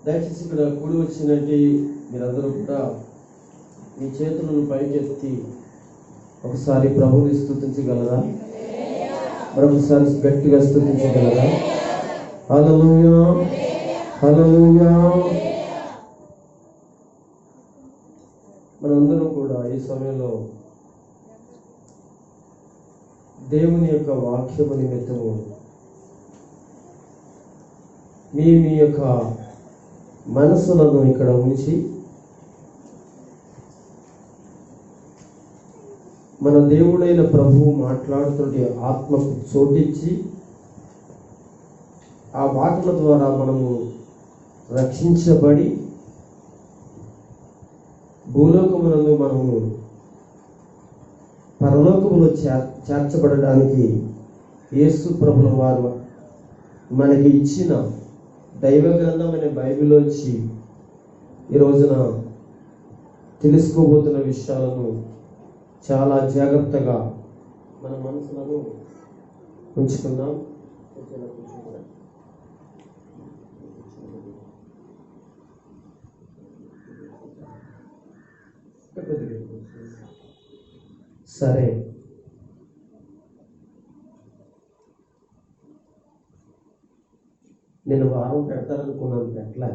దయచేసి ఇక్కడ కూడి వచ్చినట్టు మీరందరూ కూడా మీ చేతులను పైకెత్తి ఒకసారి ప్రభువుని స్తుతించగలరా? మరొకసారి గట్టిగా స్తుతించగలరా? హల్లెలూయా, హల్లెలూయా. మనందరం కూడా ఈ సమయంలో దేవుని యొక్క వాక్యము నిమిత్తము మీ యొక్క మనసులను ఇక్కడ ఉంచి మన దేవుడైన ప్రభువు మాట్లాడుతుంటే ఆత్మకు చోటిచ్చి ఆ మాటల ద్వారా మనము రక్షించబడి భూలోకమునందు మనము పరలోకములో చేర్చబడడానికి యేసు ప్రభుల వారు మనకి ఇచ్చిన దైవ గ్రంథమైన బైబిల్లోంచి ఈ రోజున తెలుసుకోబోతున్న విషయాలను చాలా జాగ్రత్తగా మన మనసులను ఉంచుకుందాం. సరే, నేను వారం పెడతారనుకున్నాను, పెట్టలే.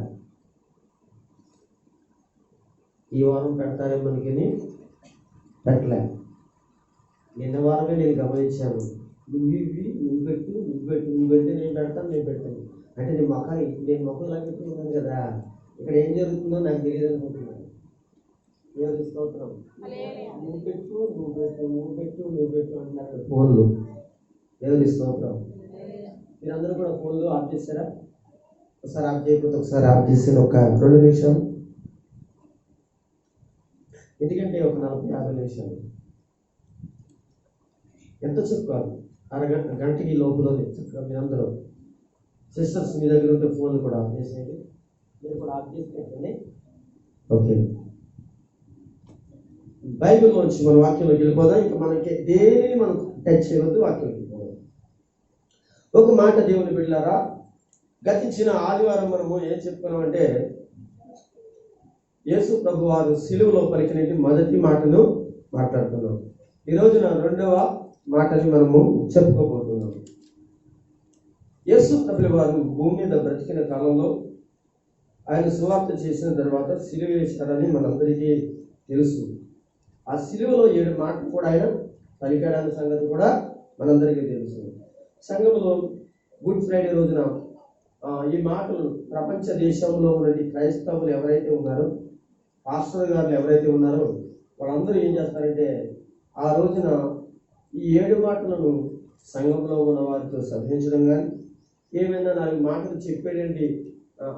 ఈ వారం పెడతారేమో అనుకుని పెట్టలే. నిన్న వారమే నేను గమనించాను, నువ్వు పెడితే నేను పెడతాను అంటే నేను మొక్క ఇలా పెట్టుకున్నాను కదా, ఇక్కడ ఏం జరుగుతుందో నాకు తెలియదు అనుకుంటున్నాను. దేవుని స్తోత్రం. నువ్వు పెట్టు అంటున్నారు ఫోన్లు. దేవుని స్తోత్రం. మీరందరూ కూడా ఫోన్లు ఆఫ్ చేస్తారా? ఒకసారి ఆఫ్ చేయకపోతే ఒకసారి ఆఫ్ చేసి ఒక 2 నిమిషాలు, ఎందుకంటే ఒక 40-50 నిమిషాలు ఎంతో చెప్పుకోవాలి. గంటకి లోపల మీరందరూ సిస్టర్స్ మీ దగ్గర ఉంటే ఫోన్లు కూడా ఆఫ్ చేసేయండి. మీరు కూడా ఆఫ్ చేసి పెట్టండి. ఓకే, బైబిల్లోంచి మన వాక్యంలోకి వెళ్ళిపోదాం. ఇంకా మనకి దేనిని మనం టచ్ చేయవద్దు, వాక్యంలోకి వెళ్ళిపోదాం. ఒక మాట దేవుని బిడ్డలారా, గతించిన ఆదివారం మనము ఏం చెప్పుకున్నామంటే యేసు ప్రభు వారు సిలువలో పలికినట్టు మొదటి మాటను మాట్లాడుతున్నాం. ఈ రోజున 2వ మాటని మనము చెప్పుకోబోతున్నాం. యేసు ప్రభు వారు భూమి మీద బ్రతికిన కాలంలో ఆయన సువార్త చేసిన తర్వాత సిలువ వేశారని మనందరికీ తెలుసు. ఆ సిలువలో 7 మాటలు కూడా ఆయన పలికాడన్న సంగతి కూడా మనందరికీ తెలుసు. సంఘంలో గుడ్ ఫ్రైడే రోజున ఈ మాటలు ప్రపంచ దేశంలో ఉన్నటువంటి క్రైస్తవులు ఎవరైతే ఉన్నారో, పాస్టర్ గారు ఎవరైతే ఉన్నారో, వాళ్ళందరూ ఏం చేస్తారంటే ఆ రోజున ఈ 7 మాటలను సంఘంలో ఉన్న వారితో చదివించడం కానీ, ఏమైనా 4 మాటలు చెప్పేటువంటి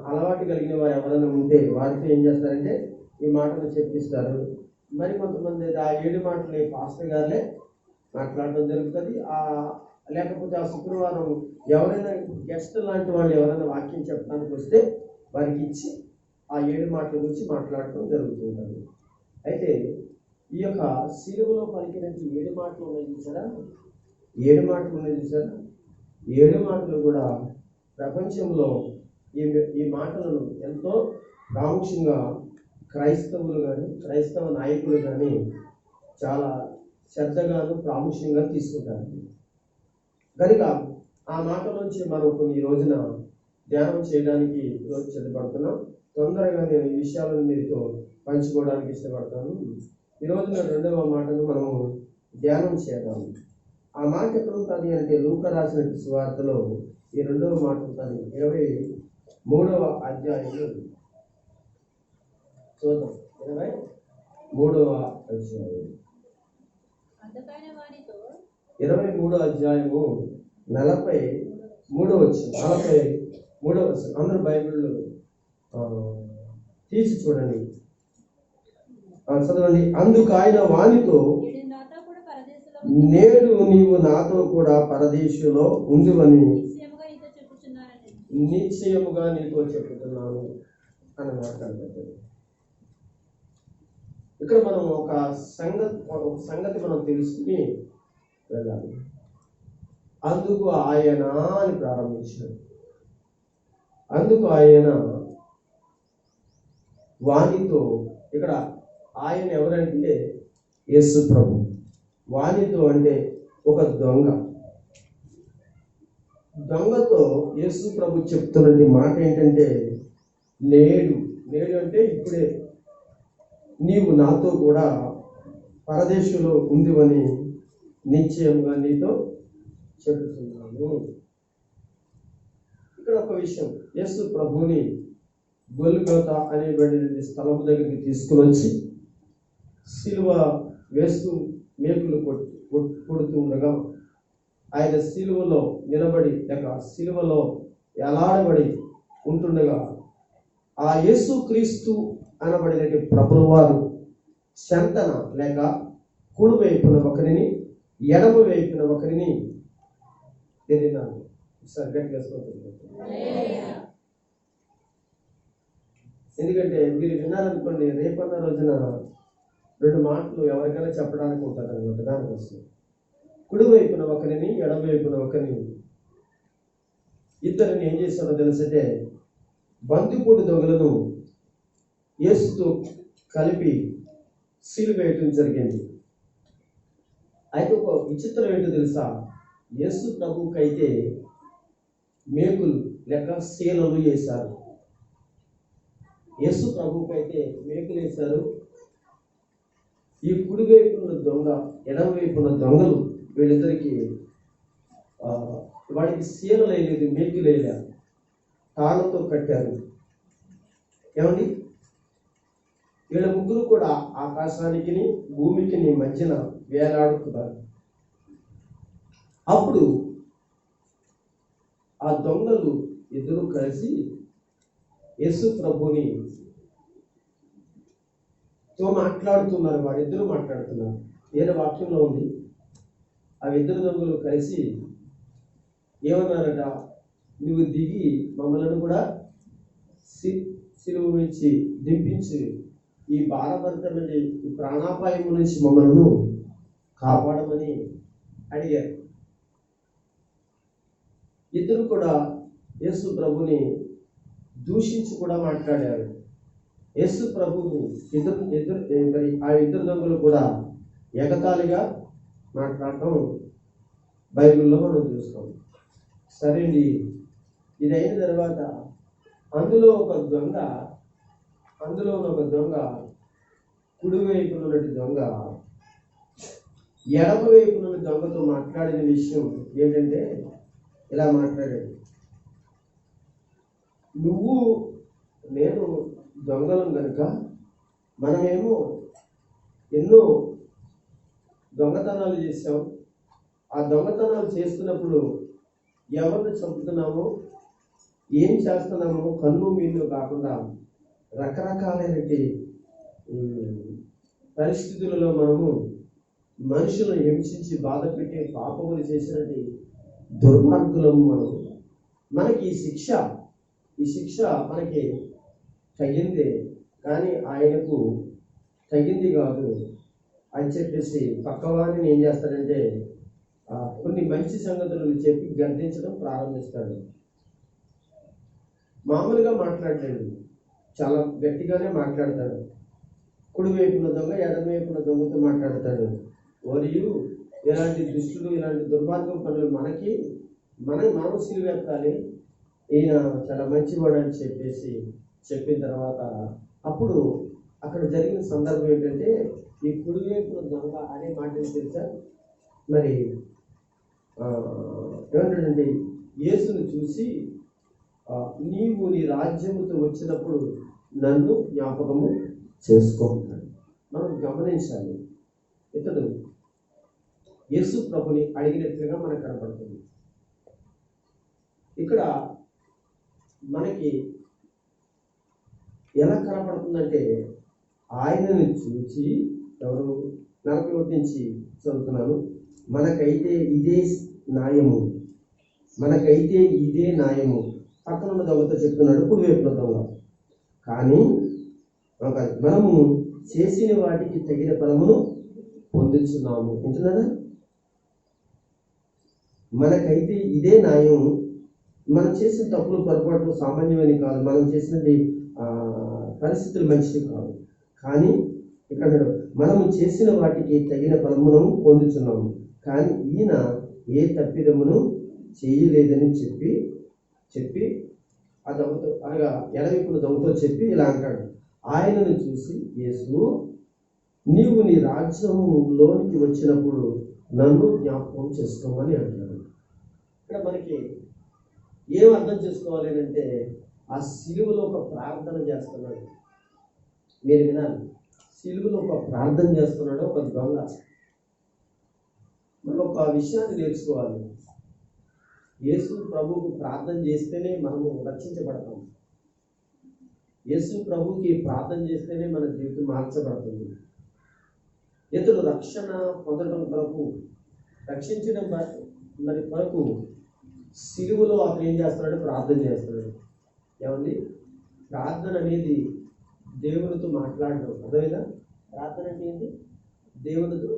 అలవాటు కలిగిన వారు ఎవరైనా ఉంటే వారితో ఏం చేస్తారంటే ఈ మాటలు చెప్పిస్తారు. మరి కొంతమంది ఆ 7 మాటలు పాస్టర్ గారులే మాట్లాడడం జరుగుతుంది. లేకపోతే ఆ శుక్రవారం ఎవరైనా గెస్ట్ లాంటి వాళ్ళు ఎవరైనా వాక్యం చెప్పడానికి వస్తే వారికి ఇచ్చి ఆ 7 మాటల గురించి మాట్లాడటం జరుగుతుంటుంది. అయితే ఈ యొక్క సిలువలో పలికినట్టు 7 మాటలు ఉన్నాయి చూసారా? 7 మాటలు ఉన్నాయి చూసారా? 7 మాటలు కూడా ప్రపంచంలో ఈ మాటలను ఎంతో ప్రాముఖ్యంగా క్రైస్తవులు కానీ క్రైస్తవ నాయకులు కానీ చాలా శ్రద్ధగాను ప్రాముఖ్యంగా తీసుకుంటారు. కనుక ఆ మాటల నుంచి మనం కొన్ని రోజున ధ్యానం చేయడానికి ఈరోజు సిద్ధపడుతున్నాం. తొందరగా నేను ఈ విషయాలను మీతో పంచుకోవడానికి ఇష్టపడతాను. ఈ రోజున 2వ మాటను మనము ధ్యానం చేద్దాం. ఆ మాట ఎక్కడ ఉంటుంది అంటే లూకా రాసిన సువార్తలో ఈ 2వ మాట ఉంటుంది. 23వ అధ్యాయంలో చూద్దాం. 23వ అధ్యాయం 23వ అధ్యాయము 43వ వచనం. 43వ వచనం. అందరూ బైబిల్లో తీసి చూడండి, చదవండి. అందుకు ఆయన వానితో, నేడు నీవు నాతో కూడా పరదేశంలో ఉండువని నిశ్చయముగా నీతో చెప్పుతున్నాను అని మాట్లాడుతుంది. ఇక్కడ మనం ఒక సంగతి మనం తెలుసుకుని వెళ్ళాలి. అందుకు ఆయన అని ప్రారంభించాడు. అందుకు ఆయన వానితో, ఇక్కడ ఆయన ఎవరంటే యేసు ప్రభు. వానితో అంటే ఒక దొంగతో యేసు ప్రభు చెప్తున్నది మాట ఏంటంటే, నేడు అంటే ఇప్పుడే నీవు నాతో కూడా పరదేశంలో ఉందివని నిశ్చయంగా నీతో చెబుతున్నాను. ఇక్కడ ఒక విషయం, యేసు ప్రభుని గొల్గోతా అనేబడిన స్థలం దగ్గరికి తీసుకుని వచ్చి సిలువ వేస్తూ మేకులు కొడుతూ ఉండగా ఆయన సిలువలో నిలబడి లేక సిలువలో ఎలాడబడి ఉంటుండగా ఆ యేసు క్రీస్తు అనబడినటువంటి ప్రభుల వారు చెంతన లేక కుడి వైపున ఒకరిని ఎడమ వైపున ఒకరిని తిరిగినాను. ఎందుకంటే మీరు విన్నారనుకోండి, రేపన్న రోజున 2 మాటలు ఎవరికైనా చెప్పడానికి ఉంటుంది అనమాట. దానికోసం కుడి వైపున ఒకరిని ఎడమ వైపున ఒకరిని ఇద్దరిని ఏం చేస్తారో తెలుసంటే, బందిపోటు దొంగలను యేసుతో కలిపి సిలువ వేయటం జరిగింది. అయితే ఒక విచిత్రం ఏంటో తెలుసా, యేసు ప్రభువుకైతే మేకులు లేక శీలలు వేశారు. యేసు ప్రభువుకైతే మేకులు వేశారు. ఈ కుడి వైపున్న దొంగ ఎడమ వైపున్న దొంగలు వీళ్ళిద్దరికి వాడికి శీలలు వేయలేదు, మేకులు వేయలేదు, తాళ్ళతో కట్టారు. ఏమండి, వీళ్ళ ముగ్గురు కూడా ఆకాశానికి భూమికి మధ్యన వేలాడుతున్నారు. అప్పుడు ఆ దొంగలు ఇద్దరు కలిసి యేసు ప్రభుని తో మాట్లాడుతున్నారు. వాడిద్దరు మాట్లాడుతున్నారు. వేరే వాక్యంలో ఉంది, ఆ ఇద్దరు దొంగలు కలిసి ఏమన్నారట, నువ్వు దిగి మమ్మల్ని కూడా సిలువ నుంచి దింపించి ఈ భారభరితమైన ఈ ప్రాణాపాయము నుంచి మమ్మల్ని కాపాడమని అడిగారు. ఇద్దరు కూడా యేసు ప్రభుని దూషించి కూడా మాట్లాడారు. యేసు ప్రభుని ఆ ఇద్దరు దొంగలు కూడా ఎగతాళిగా మాట్లాడటం బైబిల్లో మనం చూస్తాం. సరే అండి, ఇది అయిన తర్వాత అందులో ఒక దొంగ కుడి వైపున ఉన్నటువంటి దొంగ ఎడమ వైపున ఉన్న దొంగతో మాట్లాడిన విషయం ఏంటంటే, ఇలా మాట్లాడాడు, నువ్వు నేను దొంగలం కనుక మనమేమో ఎన్నో దొంగతనాలు చేసాం. ఆ దొంగతనాలు చేస్తున్నప్పుడు ఎవరిని చంపుతున్నామో ఏం చేస్తున్నామో కన్ను మీన్ను కాకుండా రకరకాలైనటువంటి పరిస్థితులలో మనము మనుషులను హింసించి బాధ పెట్టే పాపములు చేసినట్టు దుర్మార్గులము మనము. మనకి ఈ శిక్ష మనకి తగిందే, కానీ ఆయనకు తగింది కాదు అని చెప్పేసి పక్కవారిని ఏం చేస్తాడంటే కొన్ని మంచి సంగతులను చెప్పి గర్దించడం ప్రారంభిస్తాడు. మామూలుగా మాట్లాడలేడు, చాలా గట్టిగానే మాట్లాడతాడు. కుడి వైపున దొంగ ఎడమ వైపున దొంగతో మాట్లాడతాడు. మరియు ఇలాంటి దుష్టులు ఇలాంటి దుర్మార్గం పనులు మనం సిలువెత్తాలి, ఈయన చాలా మంచివాడు అని చెప్పేసి చెప్పిన తర్వాత అప్పుడు అక్కడ జరిగిన సందర్భం ఏంటంటే, ఈ కుడి వైపున దొంగ అనే మాట తెలుసా, మరి ఏమంటాడంటే, యేసును చూసి నీవు నీ రాజ్యముతో వచ్చినప్పుడు నన్ను జ్ఞాపకము చేసుకుంటాడు. మనం గమనించాలి, ఇతడు యేసు ప్రభుని అడిగినట్లుగా మనకు కనపడుతుంది. ఇక్కడ మనకి ఎలా కనపడుతుందంటే, ఆయనను చూచి ఎవరు 41 నుంచి చదువుతున్నాను, మనకైతే ఇదే న్యాయము పక్కన ఉన్న దొంగతో చెప్తున్నాడు, కుడి వైపున దొంగ. కానీ మనము చేసిన వాటికి తగిన ఫలమును పొందుతున్నాము. వింటున్నారా? మనకైతే ఇదే న్యాయం. మనం చేసిన తప్పులు పొరపాట్లు సామాన్యమని కాదు, మనం చేసినది పరిస్థితులు మంచివి కావు. కానీ ఇక్కడ మనము చేసిన వాటికి తగిన ఫలమును పొందుతున్నాము. కానీ ఈయన ఏ తప్పిదమును చేయలేదని చెప్పి ఆ దొంగతో అనగా ఎడవిపుడు దొంగతో చెప్పి ఇలా అంటాడు, ఆయనను చూసి యేసు, నీవు నీ రాజ్యంలోనికి వచ్చినప్పుడు నన్ను జ్ఞాపకం చేసుకోమని అంటాడు. ఇక్కడ మనకి ఏం అర్థం చేసుకోవాలి అంటే, ఆ సిలువలో ఒక ప్రార్థన చేస్తున్నాడు. మీరు వినాలి, సిలువలో ఒక ప్రార్థన చేస్తున్నాడు ఒక దొంగ. మనం ఒక విషయాన్ని నేర్చుకోవాలి. యేసు ప్రభువుకు ప్రార్థన చేస్తేనే మనము రక్షించబడతాం. యేసు ప్రభువుకి ప్రార్థన చేస్తేనే మన జీవితం మార్చబడుతుంది. ఇతడు రక్షణ పొందడం కొరకు, రక్షించడం మరి కొరకు సిలువలో అతను ఏం చేస్తున్నాడు? ప్రార్థన చేస్తున్నాడు. ఏమండి, ప్రార్థన అనేది దేవునితో మాట్లాడడం. అదేవిధంగా ప్రార్థన అంటే ఏంటి? దేవునితో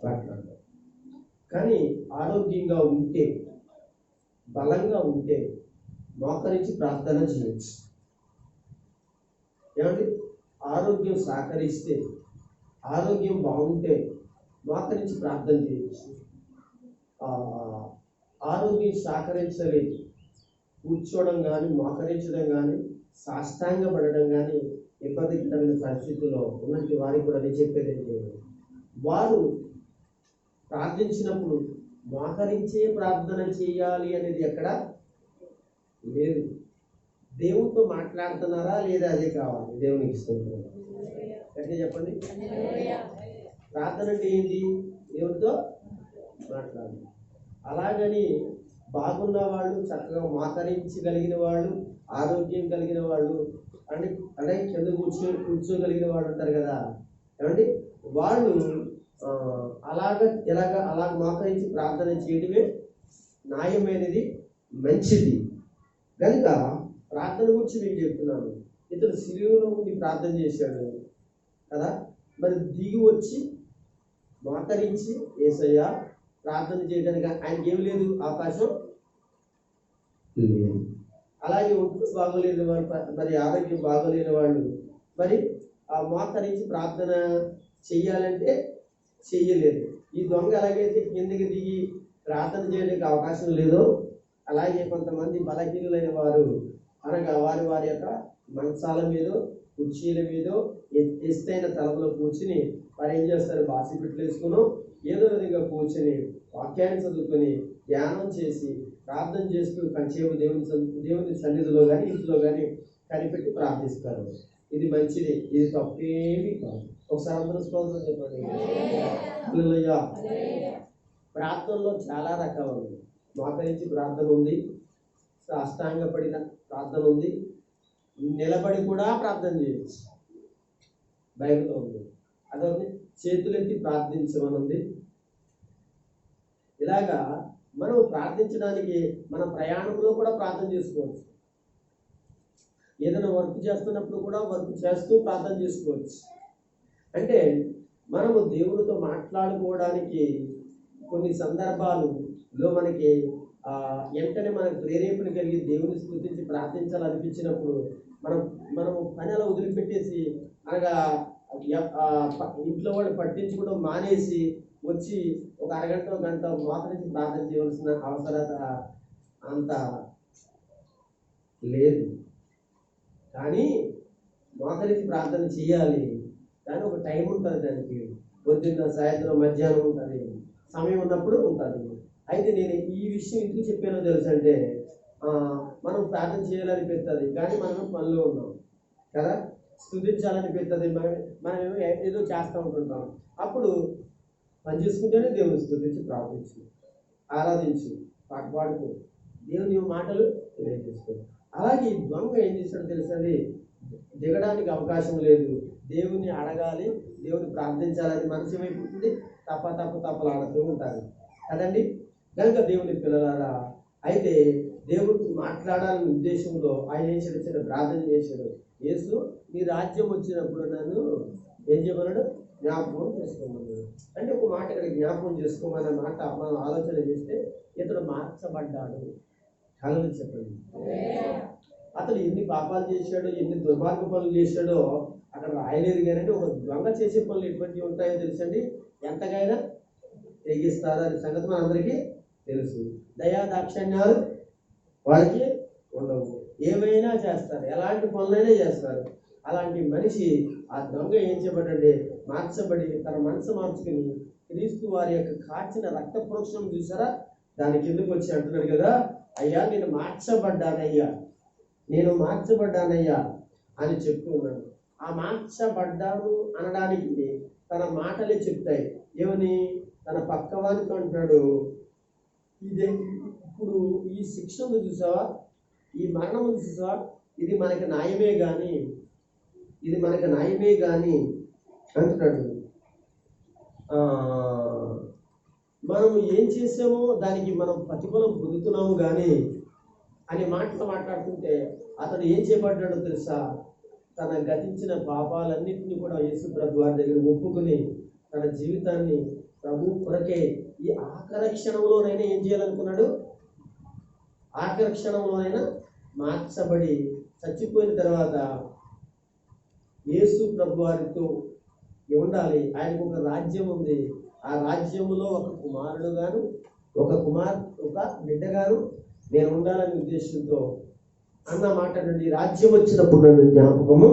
మాట్లాడడం. కానీ ఆరోగ్యంగా ఉంటే, బలంగా ఉంటే మోకరించి ప్రార్థన చేయొచ్చు. ఏమండి, ఆరోగ్యం సహకరిస్తే, ఆరోగ్యం బాగుంటే మోకరించి ప్రార్థన చేయొచ్చు. ఆరోగ్యం సహకరించలేదు, కూర్చోవడం కానీ, మోకరించడం కానీ, సాష్టాంగపడడం కానీ ఇబ్బందికరమైన పరిస్థితుల్లో ఉన్నట్టు వారికి కూడా నేను చెప్పేది ఏంటి, వారు ప్రార్థించినప్పుడు మోకరించే ప్రార్థన చేయాలి అనేది ఎక్కడ లేదు. దేవునితో మాట్లాడుతున్నారా లేదా, అదే కావాలి. దేవునికి ఇష్టం అంటే చెప్పండి. ప్రార్థన అంటే ఏంటి? దేవునితో మాట్లాడాలి. అలాగని బాగున్న వాళ్ళు, చక్కగా మోకరించగలిగిన వాళ్ళు, ఆరోగ్యం కలిగిన వాళ్ళు అంటే కింద కూర్చోగలిగిన వాళ్ళు ఉంటారు కదా, ఏమండి, వాళ్ళు అలాగ మోకరించి ప్రార్థన చేయడమే న్యాయమైనది, మంచిది. కనుక ప్రార్థన గురించి నేను చెప్తున్నాను. ఇతను సిలువలో ఉండి ప్రార్థన చేశాడు కదా, మరి దిగి వచ్చి మోకరించి యేసయ్యా ప్రార్థన చేయడానికి ఆయనకి ఏమి లేదు, అవకాశం లేదు. అలాగే ఒంట్లో బాగోలేని వాళ్ళు, మరి ఆరోగ్యం బాగోలేని వాళ్ళు మరి ఆ మోకరించి ప్రార్థన చెయ్యాలంటే చెయ్యలేదు. ఈ దొంగ ఎలాగైతే కిందకి దిగి ప్రార్థన చేయడానికి అవకాశం లేదో, అలాగే కొంతమంది బలహీనులైన వారు అనగా వారి యొక్క మంచాల మీదో, కుర్చీల మీదో, ఎత్తైన తలములో కూర్చుని వారు ఏం చేస్తారు? బాసిపెట్లు వేసుకుని ఏదో విధంగా కూర్చొని వాక్యాన్ని చదువుకొని ధ్యానం చేసి ప్రార్థన చేస్తూ కంచేపు దేవుని సన్నిధిలో కానీ, ఇంట్లో కానీ కనిపెట్టి ప్రార్థిస్తారు. ఇది మంచిది, ఇది తప్పేమీ కాదు. ఒకసారి అందరూ స్తోత్రం చెప్పండి. హల్లెలూయా. ప్రార్థనలో చాలా రకాలు ఉంది. మోకరించి ప్రార్థన ఉంది, సాష్టాంగపడిన ప్రార్థన ఉంది, నిలబడి కూడా ప్రార్థన చేయొచ్చు, బైబిల్లో ఉంది. అదొకటి చేతులెత్తి ప్రార్థించమని ఉంది. ఇలాగా మనం ప్రార్థించడానికి మన ప్రయాణంలో కూడా ప్రార్థన చేసుకోవచ్చు. ఏదైనా వర్క్ చేస్తున్నప్పుడు కూడా వర్క్ చేస్తూ ప్రార్థన చేసుకోవచ్చు. అంటే మనము దేవునితో మాట్లాడుకోవడానికి కొన్ని సందర్భాలలో మనకి వెంటనే మనకు ప్రేరేపణ కలిగి దేవుని స్తుతించి ప్రార్థించాలనిపించినప్పుడు మనము పని అలా వదిలిపెట్టేసి, అనగా ఇంట్లో వాళ్ళు పట్టించుకోవడం మానేసి వచ్చి ఒక అరగంట గంట మోకరించి ప్రార్థన చేయవలసిన అవసరత అంత లేదు. కానీ మోకరించి ప్రార్థన చేయాలి, కానీ ఒక టైం ఉంటుంది దానికి. పొద్దున్న, సాయంత్రం, మధ్యాహ్నం ఉంటుంది, సమయం ఉన్నప్పుడు ఉంటుంది. అయితే నేను ఈ విషయం ఎందుకు చెప్పానో తెలుసు అంటే, మనం ప్రార్థన చేయాలనిపిస్తుంది కానీ మనం పనిలో ఉన్నాం కదా, స్తుతించాలనిపిస్తుంది, మనం ఏదో చేస్తూ ఉంటుంటాం. అప్పుడు పని చేసుకుంటేనే దేవుని స్తుతించి ప్రార్థించు, ఆరాధించు, పాట పాడుకో, దేవుని మాటలు తెలియజేసుకో. అలాగే ఈ దొంగ ఏం చేశాడో తెలుసండి, దిగడానికి అవకాశం లేదు, దేవుని అడగాలి, దేవుని ప్రార్థించాలని మనసు ఏమైపోతుంది, తప్పలాడుతూ ఉంటారు కదండి. కనుక దేవుని పిల్లలారా, అయితే దేవుడికి మాట్లాడాలనే ఉద్దేశంలో ఆయన ఏం చేశాడు? ప్రార్థన చేశాడు. యేసు నీ రాజ్యం వచ్చినప్పుడు నన్ను ఏం చేయమన్నాడు? జ్ఞాపకం చేసుకోమన్నాడు. అంటే ఒక మాట ఇక్కడ జ్ఞాపకం చేసుకోమన్న మాట మనం ఆలోచన చేస్తే ఇతడు మార్చబడ్డాడు. కలలు చెప్పండి. అతను ఎన్ని పాపాలు చేశాడో, ఎన్ని దుర్మార్గ పనులు చేశాడో అక్కడ రాయలేదు. కానీ ఒక దొంగ చేసే పనులు ఎటువంటివి ఉంటాయో తెలుసండి, ఎంతకైనా తెగిస్తారు అనే సంగతి మనందరికీ తెలుసు. దయా దాక్షిణ్యాలు వాళ్ళకి ఉండవు, ఏమైనా చేస్తారు, ఎలాంటి పనులైనా చేస్తారు. అలాంటి మనిషి ఆ దొంగ ఏం చేయబడ్డంటే మార్చబడి తన మనసు మార్చుకుని క్రీస్తు వారి యొక్క కాచిన రక్త ప్రోక్షణం చూసారా, దానికి ఎందుకు వచ్చి అంటున్నాడు కదా, అయ్యా నేను మార్చబడ్డానయ్యా, నేను మార్చబడ్డానయ్యా అని చెప్తూ ఉన్నాడు. ఆ మార్చబడ్డాను అనడానికి తన మాటలే చెప్తాయి. ఏమని తన పక్కవానితో అంటాడు, ఇదే ఇప్పుడు ఈ శిక్షను చూసావా, ఈ మరణము చూసావా, ఇది మనకి న్యాయమే కానీ, ఇది మనకి న్యాయమే కానీ అంటున్నాడు. మనము ఏం చేసామో దానికి మనం ప్రతిఫలం పొందుతున్నాము కానీ అనే మాటలు మాట్లాడుతుంటే అతడు ఏం చేయబడ్డాడో తెలుసా, తన గతించిన పాపాలన్నింటినీ కూడా యేసు ప్రభు వారి దగ్గర ఒప్పుకొని తన జీవితాన్ని ప్రభు కొరకే ఈ ఆఖరి క్షణంలోనైనా ఏం చేయాలనుకున్నాడు, ఆఖరి క్షణంలోనైనా మార్చబడి చచ్చిపోయిన తర్వాత యేసు ప్రభు వారితో ఉండాలి. ఆయనకు ఒక రాజ్యం ఉంది, ఆ రాజ్యంలో ఒక కుమారుడు గాను ఒక బిడ్డ గాను నేను ఉండాలనే ఉద్దేశంతో అన్న మాట నుండి రాజ్యం వచ్చినప్పుడు నన్ను జ్ఞాపకము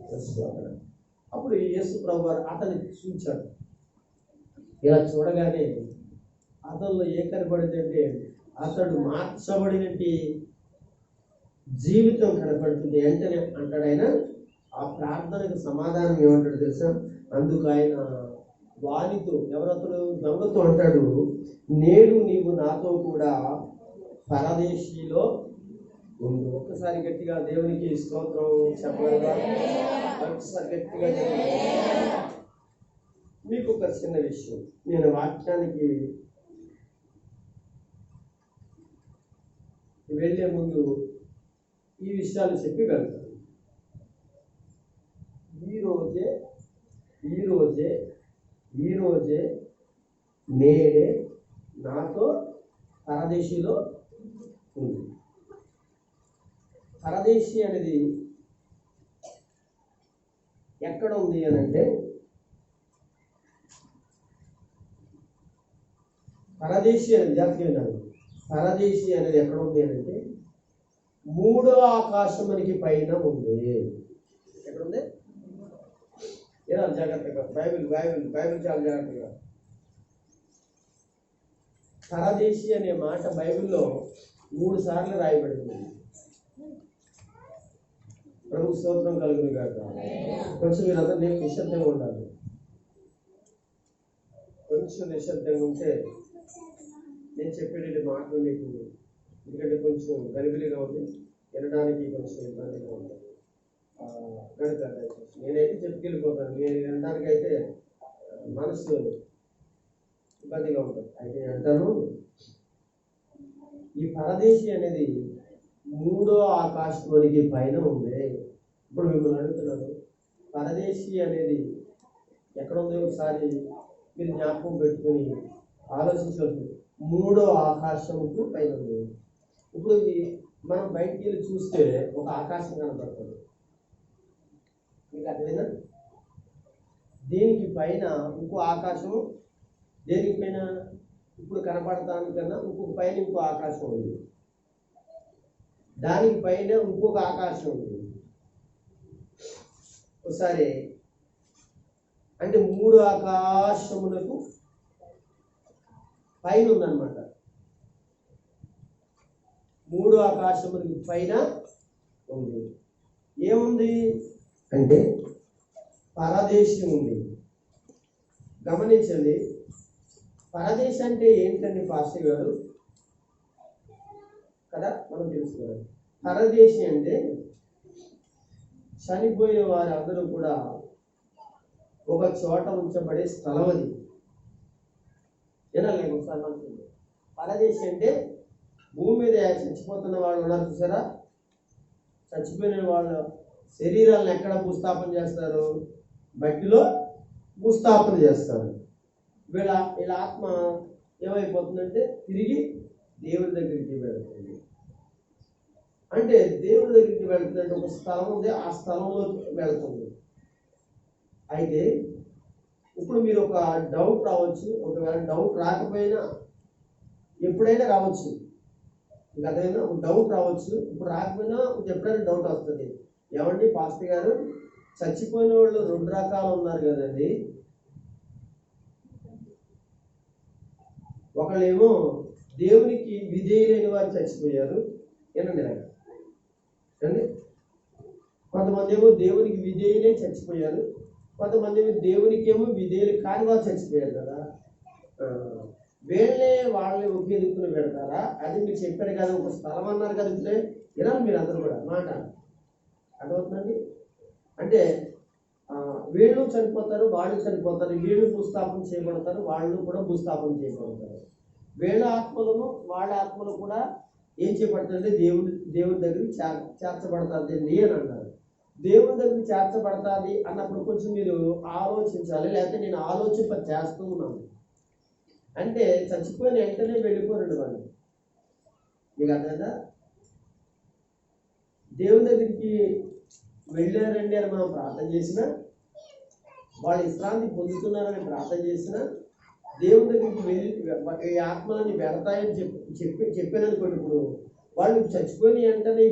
చేసుకోవాలి. అప్పుడు యేసు ప్రభు వారు అతన్ని చూచాడు. ఇలా చూడగానే అతనిలో ఏం కనపడిందంటే అతడు మార్చబడినట్టు జీవితం కనపడుతుంది. వెంటనే అంటాడు ఆయన, ఆ ప్రార్థనకు సమాధానం ఏమంటాడు తెలుసా, అందుకు ఆయన వానితో, ఎవరతడు దొంగతో అంటాడు, నేడు నీవు నాతో కూడా పరదేశీలో ఉండు. ఒక్కసారి గట్టిగా దేవునికి స్తోత్రం చెప్పగలరా? ఒక్కసారి గట్టిగా. మీకు ఒక చిన్న విషయం, నేను వాక్యానికి వెళ్ళే ముందు ఈ విషయాలు చెప్పి వెళ్తాను. ఈరోజే నేడే నాతో పరదేశీలో ఉంది. పరదేశీ అనేది ఎక్కడ ఉంది అని అంటే, పరదేశీ అనేది జాతీయ విధానం, పరదేశీ అనేది ఎక్కడ ఉంది అని అంటే మూడో ఆకాశమునికి పైన ఉంది. ఎక్కడుంది? ఇలా జాగ్రత్తగా బైబిల్ చాలా జాగ్రత్తగా. పరదేశీ అనే మాట బైబిల్లో 3 సార్లు రాయబడింది. ప్రభు స్తోత్రం కలుగును గాక. కొంచెం మీరందరూ నేను నిశ్శబ్దంగా ఉండాలి. కొంచెం నిశ్శబ్దంగా ఉంటే నేను చెప్పేటి మాటలు మీకు, ఎందుకంటే కొంచెం గలిబిలిగా ఉంది, వినడానికి కొంచెం ఇబ్బందిగా ఉంటుంది. నేనైతే చెప్పుకెళ్ళిపోతాను, నేను వినడానికి అయితే మనసు ఇబ్బందిగా ఉంటుంది. అయితే అంటాను, ఈ పరదేశీ అనేది మూడో ఆకాశమునికి పైన ఉంది. ఇప్పుడు మిమ్మల్ని అడుగుతున్నాను, పరదేశీ అనేది ఎక్కడ ఉందో ఒకసారి మీరు జ్ఞాపకం పెట్టుకొని ఆలోచించవచ్చు. మూడో ఆకాశముకు పైన ఉంది. ఇప్పుడు మనం బయటికి వెళ్ళి చూస్తే ఒక ఆకాశం కనపడుతుంది, మీకు అర్థమైందా? దీనికి పైన ఇంకో ఆకాశము, దేనికి పైన ఇప్పుడు కనపడటానికన్నా ఇంకొక పైన ఇంకో ఆకాశం ఉంది, దానికి పైన ఇంకొక ఆకాశం ఉంది. ఒకసారి అంటే 3 ఆకాశములకు పైన ఉందన్నమాట. 3 ఆకాశములకు పైన ఉంది. ఏముంది అంటే పరదేశి ఉంది. గమనించండి, పరదేశి అంటే ఏంటండి పాస్టర్ గారు కదా, మనం తెలుసుకోవాలి. పరదేశి అంటే చనిపోయిన వారు అందరూ కూడా ఒక చోట ఉంచబడే స్థలం అది. వినాలి ఒకసారి మనకు. పరదేశి అంటే భూమి మీద చచ్చిపోతున్న వాళ్ళు ఉన్నారు చూసారా, చచ్చిపోయిన వాళ్ళ శరీరాలను ఎక్కడ భూస్థాపన చేస్తారు? మట్టిలో భూస్థాపన చేస్తారు. వీళ్ళ ఆత్మ ఏమైపోతుందంటే తిరిగి దేవుడి దగ్గరికి వెళ్తుంది. అంటే దేవుడి దగ్గరికి వెళ్తున్నట్టు ఒక స్థలం ఉంది, ఆ స్థలంలోకి వెళ్తుంది. అయితే ఇప్పుడు మీరు ఒక డౌట్ రావచ్చు, ఒకవేళ డౌట్ రాకపోయినా ఎప్పుడైనా రావచ్చు. ఇంకా అదైనా ఒక డౌట్ రావచ్చు, ఇప్పుడు రాకపోయినా ఎప్పుడైనా డౌట్ వస్తుంది. ఏమండి పాస్టర్ గారు, చచ్చిపోయిన వాళ్ళు 2 రకాలు ఉన్నారు కదండి. ఒకళ్ళేమో దేవునికి విధేయులైన వారు చచ్చిపోయారు, ఏనండి అండి. కొంతమంది ఏమో దేవునికి విధేయులే చచ్చిపోయారు, కొంతమంది ఏమో దేవునికి ఏమో విధేయులు కాని వారు చచ్చిపోయారు కదా. వీళ్ళే వాళ్ళని ఒకే దిక్కున పెడతారా? అది మీరు చెప్పారు కదా, ఒక స్థలం అన్నారు కదా. ఇప్పుడే వినాలి మీరు అందరూ కూడా మాట, అర్థమవుతుందండి. అంటే వీళ్ళు చనిపోతారు, వాళ్ళు చనిపోతారు, వీళ్ళు భూస్థాపన చేయబడతారు, వాళ్ళు కూడా భూస్థాపన చేయబడతారు. వీళ్ళ ఆత్మలను వాళ్ళ ఆత్మలు కూడా ఏం చేయబడతారంటే దేవుడి దగ్గరికి చేర్చబడతాది అని అన్నారు. దేవుడి దగ్గరికి చేర్చబడతాది అన్నప్పుడు కొంచెం మీరు ఆలోచించాలి, లేకపోతే నేను ఆలోచింప చేస్తూ ఉన్నాను. అంటే చచ్చిపోయిన వెంటనే వెళ్ళిపోరండి వాళ్ళు. మీకు అర్థమైందా? దేవుని దగ్గరికి వెళ్ళారండి అని మనం ప్రార్థన చేసినా, వాళ్ళు విశ్రాంతి పొందుతున్నారని ప్రార్థన చేసినా, దేవుని దగ్గరికి వెళ్ళి ఆత్మలని పెడతాయని చెప్పాననుకోండి. ఇప్పుడు వాళ్ళు చచ్చిపోయిన వెంటనే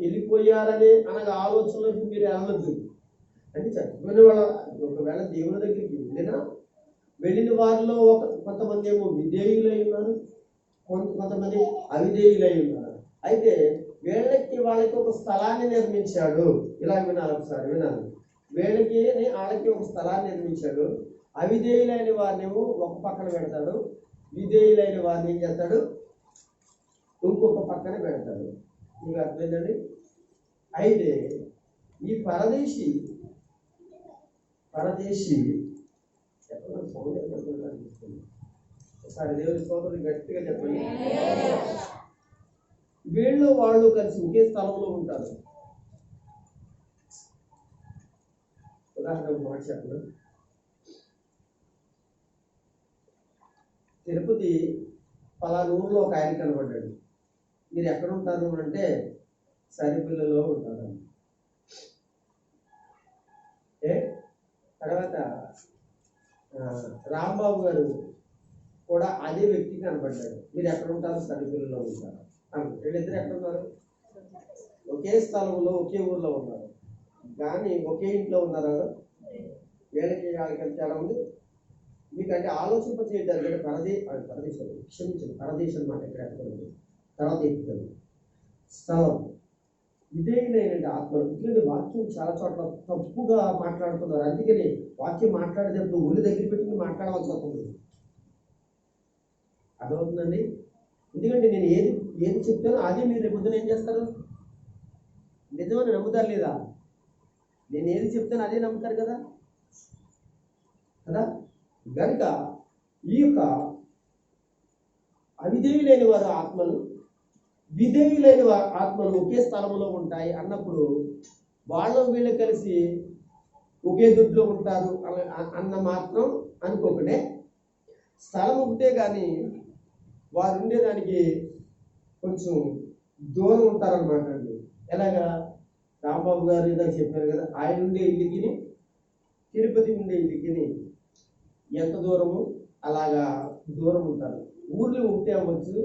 వెళ్ళిపోయారనే అనగా ఆలోచనలకు మీరు వెళ్ళొద్దు. అంటే చచ్చిపోయిన వాళ్ళ ఒకవేళ దేవుని దగ్గరికి వెళ్ళిన వారిలో కొంతమంది ఏమో విధేయులై ఉన్నారు, కొంతమంది అవిధేయులై ఉన్నారు. అయితే వాళ్ళకి ఒక స్థలాన్ని నిర్మించాడు. ఇలా వినాలి, ఒకసారి వినాలి. వాళ్ళకి ఒక స్థలాన్ని నిర్మించాడు. అవిధేయులైన వారినేమో ఒక పక్కన పెడతాడు, విధేయులైన వారిని ఏం చేస్తాడు, ఇంకొక పక్కన పెడతాడు. మీకు అర్థమైందండి? అయితే ఈ పరదేశి ఒకసారి దేవుని స్తోత్రం గట్టిగా చెప్పండి. వీళ్ళు వాళ్ళు కలిసి ఒకే స్థలంలో ఉంటారు. ఉదాహరణకు మాట చెప్పండి. తిరుపతి పలానూరులో ఒక ఆయన కనబడ్డాడు. మీరు ఎక్కడ ఉంటారు అంటే సరిపిల్లలో ఉంటారు. తర్వాత రాంబాబు గారు కూడా అదే వ్యక్తి కనబడ్డాడు. మీరు ఎక్కడ ఉంటారు? సరిపిల్లలో ఉంటారు. వీళ్ళిద్దరు ఎక్కడ ఉన్నారు? ఒకే స్థలంలో ఒకే ఊర్లో ఉన్నారు, కానీ ఒకే ఇంట్లో ఉన్నారు. వాళ్ళకి తేడా ఉంది. మీకంటే ఆలోచింప చేయడానికి పరదేశం అన్నమాట. ఇక్కడ ఎక్కడ తర్వాత ఎక్కుతుంది స్థలం విధేయులైన ఆత్మలు. ఎందుకంటే వాక్యం చాలా చోట్ల తప్పుగా మాట్లాడుతున్నారు. అందుకని వాక్యం మాట్లాడేటప్పుడు ఒళ్ళు దగ్గర పెట్టుకుని మాట్లాడవలసి వస్తుంది. అర్థమవుతుందండి? ఎందుకంటే నేను ఏది చెప్తానో అదే మీరు రేపు పొద్దున ఏం చేస్తారు? నిజమని నమ్ముతారు లేదా? నేను ఏది చెప్తానో అదే నమ్ముతారు కదా. కనుక ఈ యొక్క అవిధేయులైన వారి ఆత్మలు, విధేయులైన వారి ఆత్మలు ఒకే స్థలంలో ఉంటాయి అన్నప్పుడు వాళ్ళు వీళ్ళు కలిసి ఒకే దొడ్లో ఉంటారు అన్న మాత్రం అనుకోకనే, స్థలం ఒకటే కానీ వారు ఉండేదానికి కొంచెం దూరం ఉంటారనమాట అండి. ఎలాగా? రాంబాబు గారు ఏదో చెప్పారు కదా, ఆయన ఉండే ఇల్లుకి తిరుపతి ఉండే ఇల్లుకి ఎంత దూరము అలాగా దూరం ఉంటారు. ఊర్లు ఒకటే అవ్వచ్చు,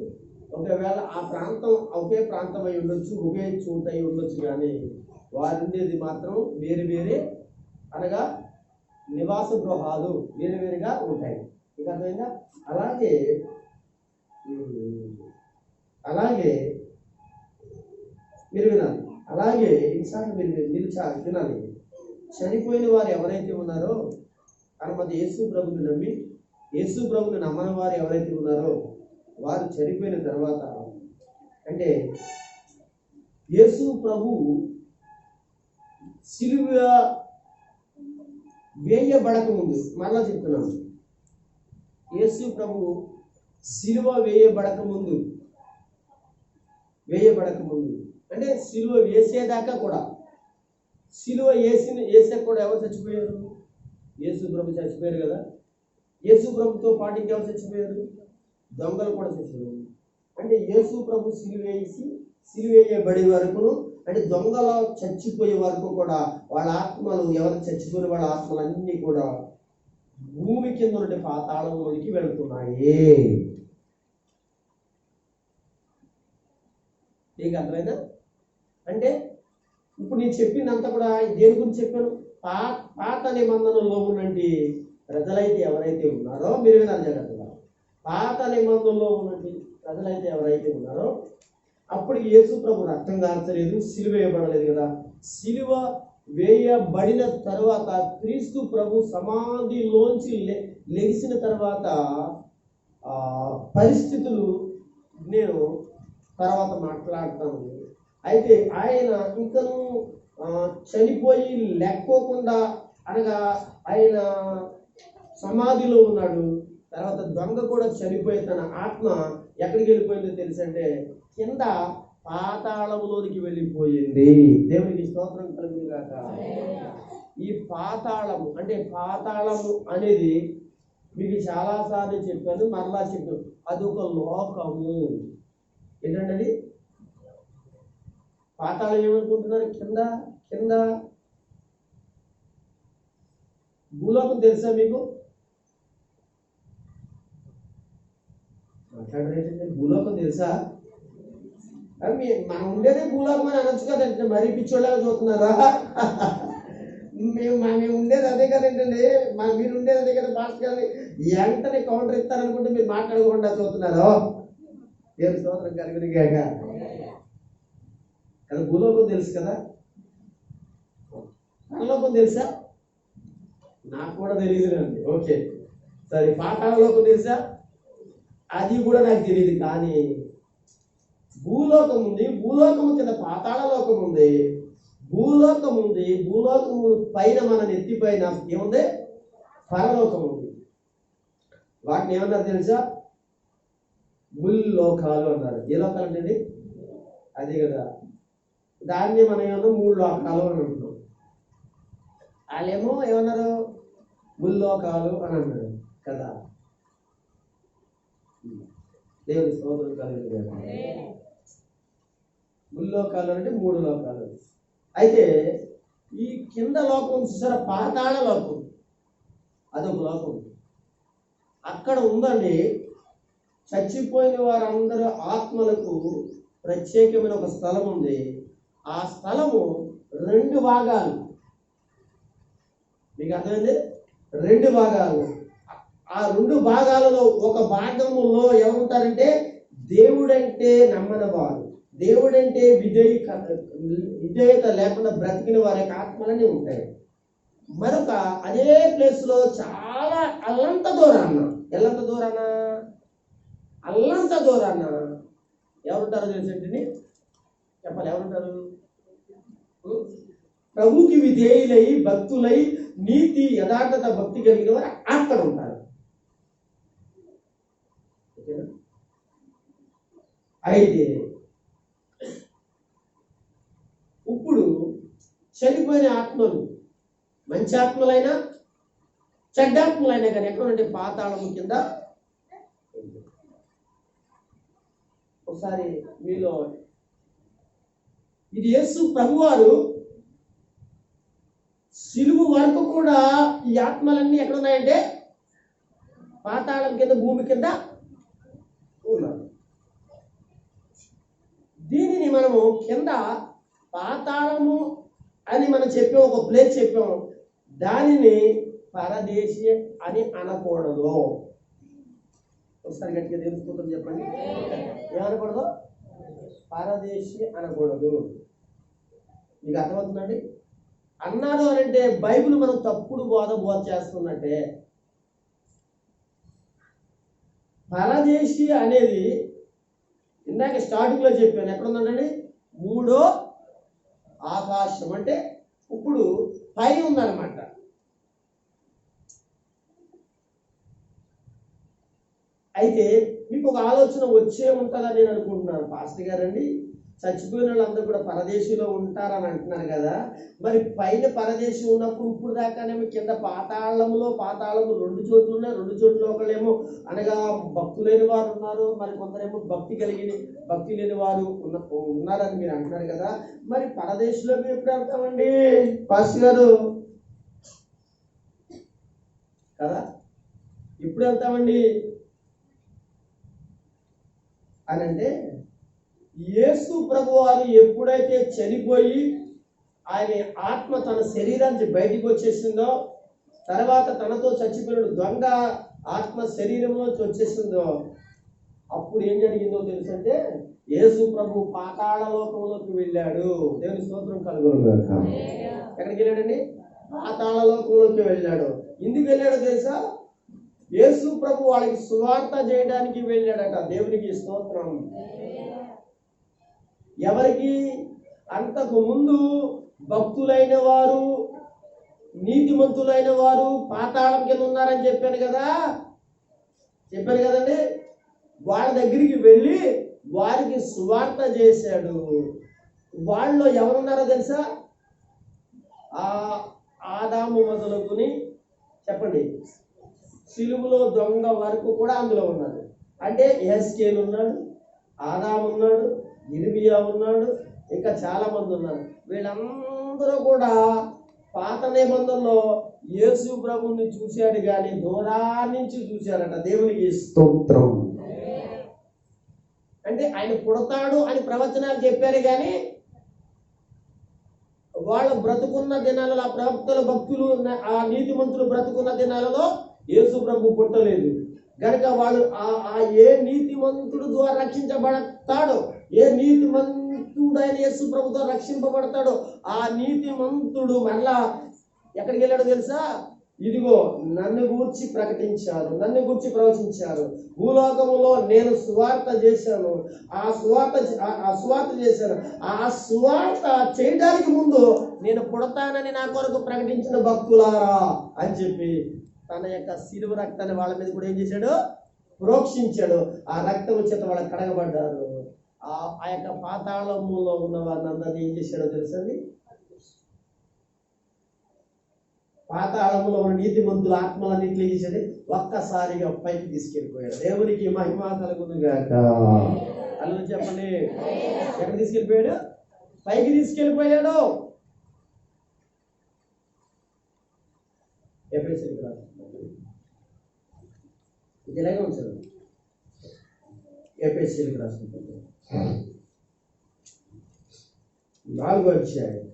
ఒకవేళ ఆ ప్రాంతం ఒకే ప్రాంతం అయి ఉండొచ్చు, ఒకే చోట అయి ఉండొచ్చు, కానీ వారు ఉండేది మాత్రం వేరు వేరే, అనగా నివాస గృహాలు వేరు వేరుగా ఉంటాయి. ఇక అర్థమైందా? అలాగే మీరు వినాలి. అలాగే ఈసారి మీరు వినాలి. చనిపోయిన వారు ఎవరైతే ఉన్నారో, కొంతమంది యేసు ప్రభుని నమ్మి యేసు ప్రభుని నమ్మని వారు ఎవరైతే ఉన్నారో వారు చనిపోయిన తర్వాత, అంటే యేసు ప్రభు సిలువ వేయబడక ముందు, మరలా చెప్తున్నాను, యేసు ప్రభు సిలువ వేయబడక ముందు అంటే సిలువ వేసేదాకా కూడా, సిలువ వేసాక కూడా ఎవరు చచ్చిపోయారు? యేసు ప్రభు చచ్చిపోయారు కదా. యేసు ప్రభుతో పాటు ఇంకెవరు చచ్చిపోయారు? దొంగలు కూడా చచ్చిపోయారు. అంటే యేసు ప్రభు సిలువ వేసి సిలువేయబడే వరకును, అంటే దొంగల చచ్చిపోయే వరకు కూడా వాళ్ళ ఆత్మలు, ఎవరు చచ్చిపోయిన వాళ్ళ ఆత్మలన్నీ కూడా భూమి కింద నుండి పాతాళంలోనికి వెళుతున్నాయి. నీకు అర్థమైందా? అంటే ఇప్పుడు నేను చెప్పిందంతా కూడా దేని గురించి చెప్పాను? పాత నిబంధనలో ఉన్నటువంటి ప్రజలైతే ఎవరైతే ఉన్నారో, మీరు వినాలి జాగ్రత్తగా, పాత నిబంధనలో ఉన్నటువంటి ప్రజలైతే ఎవరైతే ఉన్నారో అప్పటికి యేసు ప్రభు రక్తం కాల్చలేదు, సిలువ వేయబడలేదు కదా. సిలువ వేయబడిన తర్వాత క్రీస్తు ప్రభు సమాధిలోంచి లెగిసిన తర్వాత పరిస్థితులు నేను తర్వాత మాట్లాడతాను. అయితే ఆయన ఇంకను చనిపోయి లేకపోకుండా, అనగా ఆయన సమాధిలో ఉన్నాడు. తర్వాత దొంగ కూడా చనిపోయి తన ఆత్మ ఎక్కడికి వెళ్ళిపోయిందో తెలుసంటే కింద పాతాళంలోనికి వెళ్ళిపోయింది. దేవునికి స్తోత్రం కలుగును గాక. ఈ పాతాళము అంటే పాతాళము అనేది మీకు చాలాసార్లు చెప్పాను, మరలా చెప్పాను. అదొక లోకము. ఏంటంటే అది పాతాళం ఏమనుకుంటున్నారు? కింద కింద భూలోకం తెలుసా మీకు? మాట్లాడరేంటంటే భూలోకం తెలుసా? మనం ఉండేదే భూలోకం అని అనొచ్చు కదంటే, మరీ పిచ్చోళ్ళగా చూస్తున్నారా? మేము ఉండేది అదే కదండి, మీరు ఉండేది అదే కదా. పాస్ట్ గారిని వెంటనే కౌంటర్ ఇస్తారనుకుంటే మీరు మాట్లాడకుండా చూస్తున్నారు. దేవుని స్తోత్రం కలుగునుగాక. కదా భూలోకం తెలుసు కదా. పరలోకం తెలుసా? నాకు కూడా తెలియదునండి. ఓకే సరే. పాతాళలోకం తెలుసా? అది కూడా నాకు తెలియదు. కానీ భూలోకం ఉంది, భూలోకము కింద పాతాళలోకం ఉంది, భూలోకం ఉంది, భూలోకము పైన మన నెత్తి పైన ఏముంది? పరలోకం ఉంది. వాటిని ఏమన్నారు తెలుసా? ముల్లోకాలు అన్నారు. ఏ లోకాలు అంటే అదే కదా. దాన్ని మనం ఏమన్నా 3 లోకాలు అని అంటున్నాం. వాళ్ళేమో ఏమన్నారు? ముల్లోకాలు అని అన్నాడు కదా. దేవుని స్తోత్రం కలుగును. ముల్లోకాలు అంటే 3 లోకాలు. అయితే ఈ కింద లోకం చూసారా, పాతాళ లోకం, అదొక లోకం. అక్కడ ఉందండి చచ్చిపోయిన వారందరూ ఆత్మలకు ప్రత్యేకమైన ఒక స్థలం ఉంది. ఆ స్థలము 2 భాగాలు. మీకు అర్థమైంది? 2 భాగాలు. ఆ 2 భాగాలలో ఒక భాగములో ఎవరుంటారంటే దేవుడంటే నమ్మని వారు, దేవుడంటే విధేయత లేకుండా బ్రతికిన వారి యొక్క ఆత్మలన్నీ ఉంటాయి. మరొక అదే ప్లేస్లో చాలా అల్లంత దూరాన ఎవరుంటారో తెలిసేంటిని చెప్పాలి. ఎవరుంటారు? ప్రభుకి విధేయులై, భక్తులై, నీతి యథార్థత భక్తి కలిగిన వారు అక్కడ ఉంటారు. అయితే ఇప్పుడు చనిపోయిన ఆత్మలు, మంచి ఆత్మలైనా చెడ్డాత్మలైనా కానీ ఎక్కడ ఉంటే పాతాళము కింద. ఒకసారి మీలో ఇది యేసు ప్రభువారు సిలువు వరకు కూడా ఈ ఆత్మలన్నీ ఎక్కడ ఉన్నాయంటే పాతాళం కింద, భూమి కింద ఉన్నారు. దీనిని మనము కింద పాతాళము అని మనం చెప్పాం, ఒక ప్లేస్ చెప్పాము. దానిని పరదేశి అని అనకూడదు. ఒకసారి గట్టిగా తెలుసుకుంటాం చెప్పండి. ఏమనకూడదు? పరదేశి అనకూడదు. మీకు అర్థమవుతుందండి? అన్నారు అని అంటే బైబిల్ మనం తప్పుడు బోధ చేస్తున్నట్టే. పరదేశి అనేది ఇందాక స్టార్టింగ్ లో చెప్పాను, ఎక్కడ ఉందండి? 3వ ఆకాశం. అంటే ఇప్పుడు పై ఉందన్నమాట. అయితే మీకు ఒక ఆలోచన వచ్చే ఉంటుందని నేను అనుకుంటున్నాను. పాస్టర్ గారండి, చచ్చిపోయిన వాళ్ళందరూ కూడా పరదేశిలో ఉంటారని అంటున్నారు కదా, మరి పైన పరదేశి ఉన్నప్పుడు ఇప్పుడు దాకానేమో కింద పాతాళము 2 చోట్ల ఉన్నాయి. 2 చోట్ల ఒకళ్ళేమో అనగా భక్తి లేని వారు ఉన్నారు, మరి కొందరేమో భక్తి లేని వారు ఉన్నారని మీరు అంటున్నారు కదా, మరి పరదేశంలోకి ఎప్పుడు వెళ్తామండి పాస్టర్ గారు కదా, ఇప్పుడు వెళ్తామండి అని అంటే, యేసు ప్రభు వారు ఎప్పుడైతే చనిపోయి ఆయన ఆత్మ తన శరీరానికి బయటికి వచ్చేసిందో, తర్వాత తనతో చచ్చిపోయిన దొంగ ఆత్మ శరీరంలోంచి వచ్చేసిందో, అప్పుడు ఏం జరిగిందో తెలుసంటే యేసు ప్రభు పాతాళ లోకంలోకి వెళ్ళాడు. దేవుని స్తోత్రం కలుగునుగాక. ఎక్కడికి వెళ్ళాడండి? పాతాళ లోకంలోకి వెళ్ళాడు. ఎందుకు వెళ్ళాడో తెలుసా? యేసు ప్రభు వాళ్ళకి సువార్త చేయడానికి వెళ్ళాడట. దేవునికి స్తోత్రం. ఎవరికి? అంతకు ముందు భక్తులైన వారు, నీతిమంతులైన వారు పాతాళం కింద ఉన్నారని చెప్పాను కదండి. వాళ్ళ దగ్గరికి వెళ్ళి వారికి సువార్త చేశాడు. వాళ్ళలో ఎవరున్నారో తెలుసా? ఆదాము మొదలుకొని చెప్పండి, సిలువలో దొంగ వరకు కూడా అందులో ఉన్నారు. అంటే యెహెజ్కేలు ఉన్నాడు, ఆదాము ఉన్నాడు, ఇర్మియా ఉన్నాడు, ఇంకా చాలా మంది ఉన్నారు. వీళ్ళందరూ కూడా పాత నిబంధనలో యేసు ప్రభువుని చూశాడు కానీ దూరాన్నించి చూశారట. దేవునికి స్తోత్రం. అంటే ఆయన పుడతాడు అని ప్రవచనాలు చెప్పారు కానీ వాళ్ళు బ్రతుకున్న దినాలలో, ఆ ప్రవక్తల భక్తులు, ఆ నీతిమంతులు బ్రతుకున్న దినాలలో యేసు ప్రభు పుట్టలేదు గనుక వాళ్ళు ఏ నీతిమంతుడు ద్వారా రక్షించబడతాడో, ఏ నీతిమంతుడైన యేసు ప్రభుతో రక్షింపబడతాడో ఆ నీతిమంతుడు మరలా ఎక్కడికి వెళ్ళాడో తెలుసా? ఇదిగో నన్ను గూర్చి ప్రకటించారు, నన్ను గూర్చి ప్రవచించారు, భూలోకములో నేను సువార్త చేశాను, ఆ సువార్త చేశాను, ఆ సువార్త చేయడానికి ముందు నేను పుడతానని నా కొరకు ప్రకటించిన భక్తులారా అని చెప్పి తన యొక్క శిలువ రక్తాన్ని వాళ్ళ మీద కూడా ఏం చేశాడు? ప్రోక్షించాడు. ఆ రక్తం చేత వాళ్ళకి కడగబడ్డారు. ఆ యొక్క పాతాళములో ఉన్న వారిని అందరినీ ఏం చేశాడో తెలుసండి? పాతాళములో ఉన్న నీతిమంతుల ఆత్మలన్నింటినీ చేశాడు, ఒక్కసారిగా పైకి తీసుకెళ్ళిపోయాడు. దేవునికి మహిమ కలుగునుగాక. అలా చెప్పండి, ఎక్కడ తీసుకెళ్ళిపోయాడు? పైకి తీసుకెళ్ళిపోయాడు. ఎఫెసీయులకు రాసిన ఇలాగే ఉంచారు. ఎఫెసీయులకు రాసిన 4వ అధ్యాయం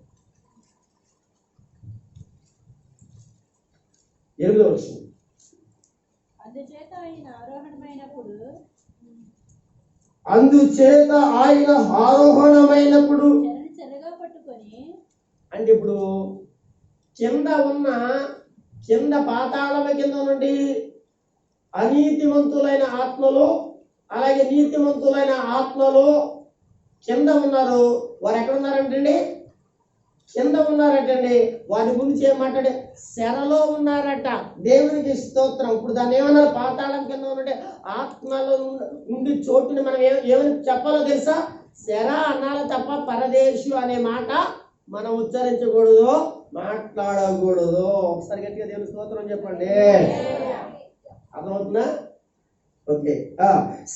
8వ వచనం. అందుచేత ఆయన ఆరోహణమైనప్పుడు అంటే ఇప్పుడు కింద పాతాళం కింద నుండి అనీతిమంతులైన ఆత్మలు, అలాగే నీతిమంతులైన ఆత్మలు కింద ఉన్నారు. వారు ఎక్కడ ఉన్నారంటండి? కింద ఉన్నారటండి. వారి గురించి ఏమంటే శరలో ఉన్నారట. దేవునికి స్తోత్రం. ఇప్పుడు దాన్ని ఏమన్నారు? పాతాళం కింద ఉండే ఆత్మలో ఉండి చోటుని మనం ఏమని చెప్పాలో తెలుసా? శర అనాలి తప్ప పరదేశు అనే మాట మనం ఉచ్చరించకూడదు, మాట్లాడకూడదు. ఒకసారి గట్టిగా దేవుని స్తోత్రం చెప్పండి. అర్థమవుతుందా? ఓకే.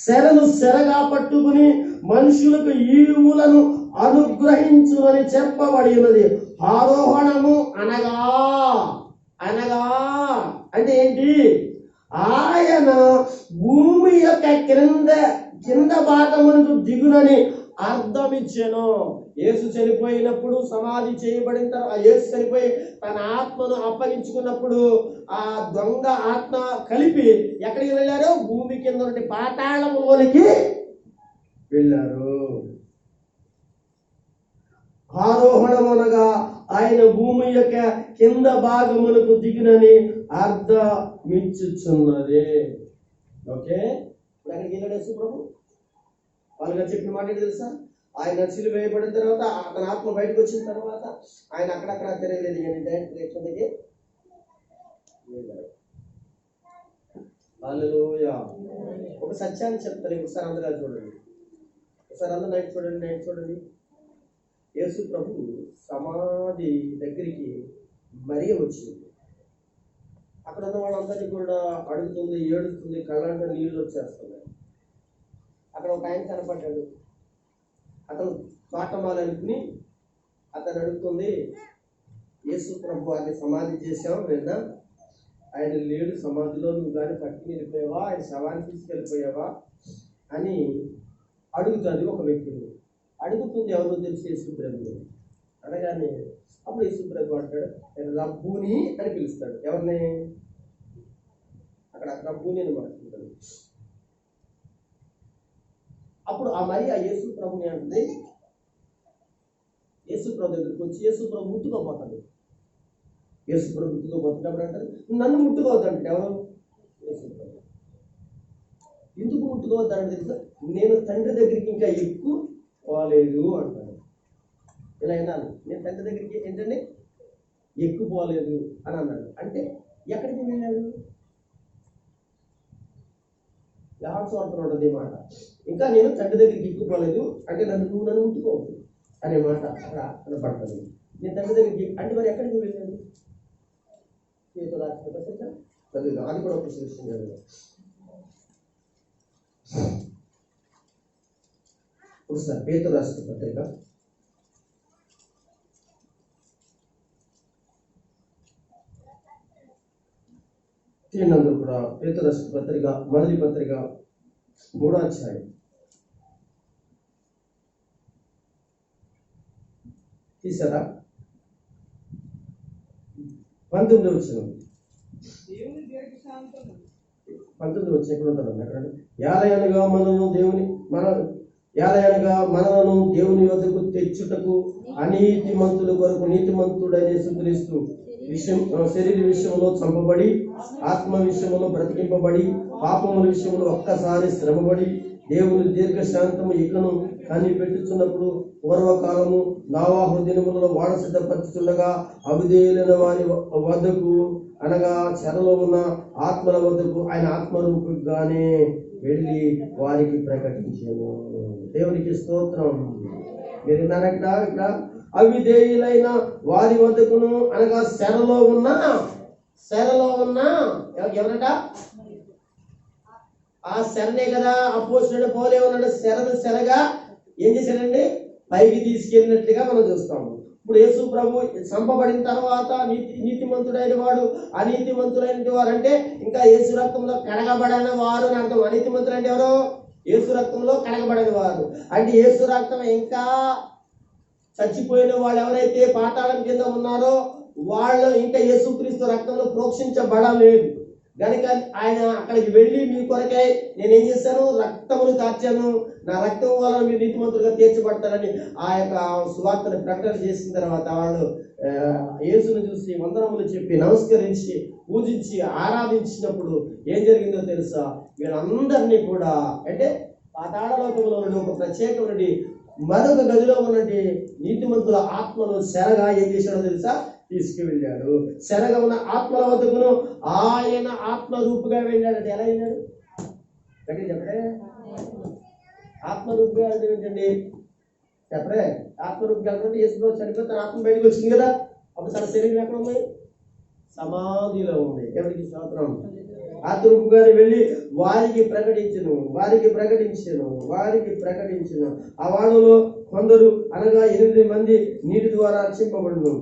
శరను శరగా పట్టుకుని మనుషులకు ఈవులను అనుగ్రహించునని చెప్పబడి ఉన్నది. ఆరోహణము అనగా అంటే ఏంటి? ఆయన భూమి యొక్క కింద భాగమునకు దిగునని అర్థం ఇచ్చాను. యేసు చనిపోయినప్పుడు, సమాధి చేయబడిన తర్వాత, యేసు చనిపోయి తన ఆత్మను అప్పగించుకున్నప్పుడు ఆ దొంగ ఆత్మ కలిపి ఎక్కడికి వెళ్ళారు? భూమి కింద నుండి పాతాళంలోనికి వెళ్ళారు. ఆరోహణమనగా ఆయన భూమి యొక్క కింద భాగమునకు దిగినని అర్థమిచ్చుచున్నది. ఓకే, ఇప్పుడు అక్కడికి వెళ్ళాడు యేసు ప్రభు. వాళ్ళగా చెప్పిన మాట ఏంటి తెలుసా? ఆయన సిలువ వేయబడిన తర్వాత అతని ఆత్మ బయటకు వచ్చిన తర్వాత ఆయన అక్కడక్కడ తిరగలేదు కానీ డైరెక్ట్ ఎక్కడికి వెళ్ళాడు. హల్లెలూయా. ఒక సత్యాన్ని చెప్తాను, ఒకసారి అందరూ చూడండి. ఒకసారి అందరూ నైట్ చూడండి. యేసు ప్రభు సమాధి దగ్గరికి మరియ వచ్చింది. అక్కడ ఉన్న వాళ్ళందరినీ కూడా అడుగుతుంది, ఏడుస్తుంది, కళ్ళంట నీళ్ళు వచ్చేస్తున్నాయి. అక్కడ ఒక ఆయన కనపడ్డాడు. అతను పాఠమాలనుకుని అతను అడుగుతుంది, యేసు ప్రభు వారిని సమాధి చేసావు విన్నా, ఆయన లేడు సమాధిలో, నువ్వు కానీ పట్టుకుని వెళ్ళిపోయావా, ఆయన శవాన్ని తీసుకెళ్ళిపోయావా అని అడుగుతుంది. ఒక వ్యక్తిని అడుగుతుంది, ఎవరో తెలిసి యేసు ప్రభు అనగానే అప్పుడు యేసు ప్రభు అంటాడు, రబ్బూని అని పిలుస్తాడు. ఎవరిని? అక్కడ రబ్బూని అని మాట్లాడుతాడు. అప్పుడు ఆ మరి ఆ యేసు ప్రభుని అంటుంది, యేసు ప్రభు దగ్గరికి వచ్చి యేసు ప్రభు ముట్టుకోపోతాడు. యేసు ప్రభు ముట్టుకోపోతున్నప్పుడు అంటారు, నన్ను ముట్టుకోవద్దంటే ఎవరు? యేసు ప్రభు. ఎందుకు ముట్టుకోవద్దని తెలుసా? నేను తండ్రి దగ్గరికి ఇంకా ఎక్కువ పోలేదు అంటాడు. ఇలా వినాలి, నేను తండ్రి దగ్గరికి ఏంటంటే ఎక్కువ పోలేదు అని అన్నాడు. అంటే ఎక్కడికి వెళ్ళాడు? యోహాను సువార్తలో ఉంటుంది ఈ మాట. ఇంకా నేను తండ్రి దగ్గరికి ఎక్కువ పోలేదు అంటే నువ్వు నన్ను ముట్టుకోవద్దు అనే మాట అక్కడ కనపడుతుంది. నేను తండ్రి దగ్గరికి అంటే మరి ఎక్కడికి వెళ్ళాను? అది కూడా ఒక విషయం జరిగింది. ఒకసారి పేతురు రాసిన పత్రిక 3 కూడా పేతురు రాసిన పత్రిక మొదటి పత్రిక 3వ అధ్యాయం తీసారా? 19వ వచనం. 19వ వచనం ఎక్కడ ఉంటారు? ఎక్కడ? యాలయనగా మనలను దేవుని వద్దకు తెచ్చుటకు అనీతిమంతుల కొరకు నీతిమంతుడైన యేసుక్రీస్తు శరీర విషయంలో చంపబడి, ఆత్మ విషయంలో బ్రతికింపబడి, పాపముల విషయంలో ఒక్కసారి శ్రమపడి, దేవుని దీర్ఘశాంతము ఇకను కనిపెట్టుచున్నప్పుడు పూర్వకాలము నోవహు దినములలో వాడ సిద్ధపరచుచుండగా అవిధేయులైన వారి వద్దకు అనగా చెరలో ఉన్న ఆత్మల వద్దకు ఆయన ఆత్మరూపంగానే వెళ్ళి వారికి ప్రకటించాను. దేవునికి స్తోత్రం. మీరు విన్నారట? ఇక్కడ అవిధేయులైన వారి వద్దకును అనగా శరలో ఉన్న ఎవరట? ఆ శరనే కదా అపోస్తలుడు పౌలు ఏమన్నాడు? శరగా ఏం చేశాడండి? పైకి తీసుకెళ్ళినట్లుగా మనం చూస్తాము. ఇప్పుడు యేసు ప్రభు చంపబడిన తర్వాత నీతిమంతుడైన వాడు అనీతిమంతులైన వారు అంటే ఇంకా యేసు రక్తంలో కడగబడిన వారు అని అర్థం. అనీతిమంతులు అంటే ఎవరు? యేసు రక్తంలో కడగబడిన వారు అంటే యేసు రక్తం ఇంకా చచ్చిపోయిన వాళ్ళు ఎవరైతే పాతాళం కింద ఉన్నారో వాళ్ళు ఇంకా యేసుక్రీస్తు రక్తంలో ప్రోక్షించబడలేదు కనుక ఆయన అక్కడికి వెళ్ళి మీ కొరకై నేనేం చేశాను? రక్తమును కార్చాను, నా రక్తం వల్ల మీరు నీతిమంతులుగా తీర్చబడతారని ఆ యొక్క సువార్తను ప్రకటన చేసిన తర్వాత వాళ్ళు యేసును చూసి వందనములు చెప్పి నమస్కరించి పూజించి ఆరాధించినప్పుడు ఏం జరిగిందో తెలుసా? వీళ్ళందరినీ కూడా అంటే పాతాళలోకంలో నుండి ఒక ప్రత్యేకమైన మరొక గదిలో ఉన్నటువంటి నీతిమంతుల ఆత్మను శరగా ఏం చేశాడో తెలుసా? తీసుకువెళ్ళాడు. శరగా ఉన్న ఆత్మల వద్దకును ఆయన ఆత్మరూపుగా వెళ్ళాడు. ఎలా వెళ్ళాడు? చెప్పడే ఆత్మరూపుగా ఏంటండి? చెప్పడే ఆత్మరూపుగా యేసు చనిపోయి తన ఆత్మ బయటకు వచ్చింది కదా. అప్పుడు తన శరీరం ఎక్కడ ఉంది? సమాధిలో ఉంది. ఎవరికి స్తోత్రం. ఆత్మరూపుగానే వెళ్ళి వారికి ప్రకటించను. ఆ వాళ్ళలో కొందరు అనగా 8 మంది నీటి ద్వారా రక్షింపబడును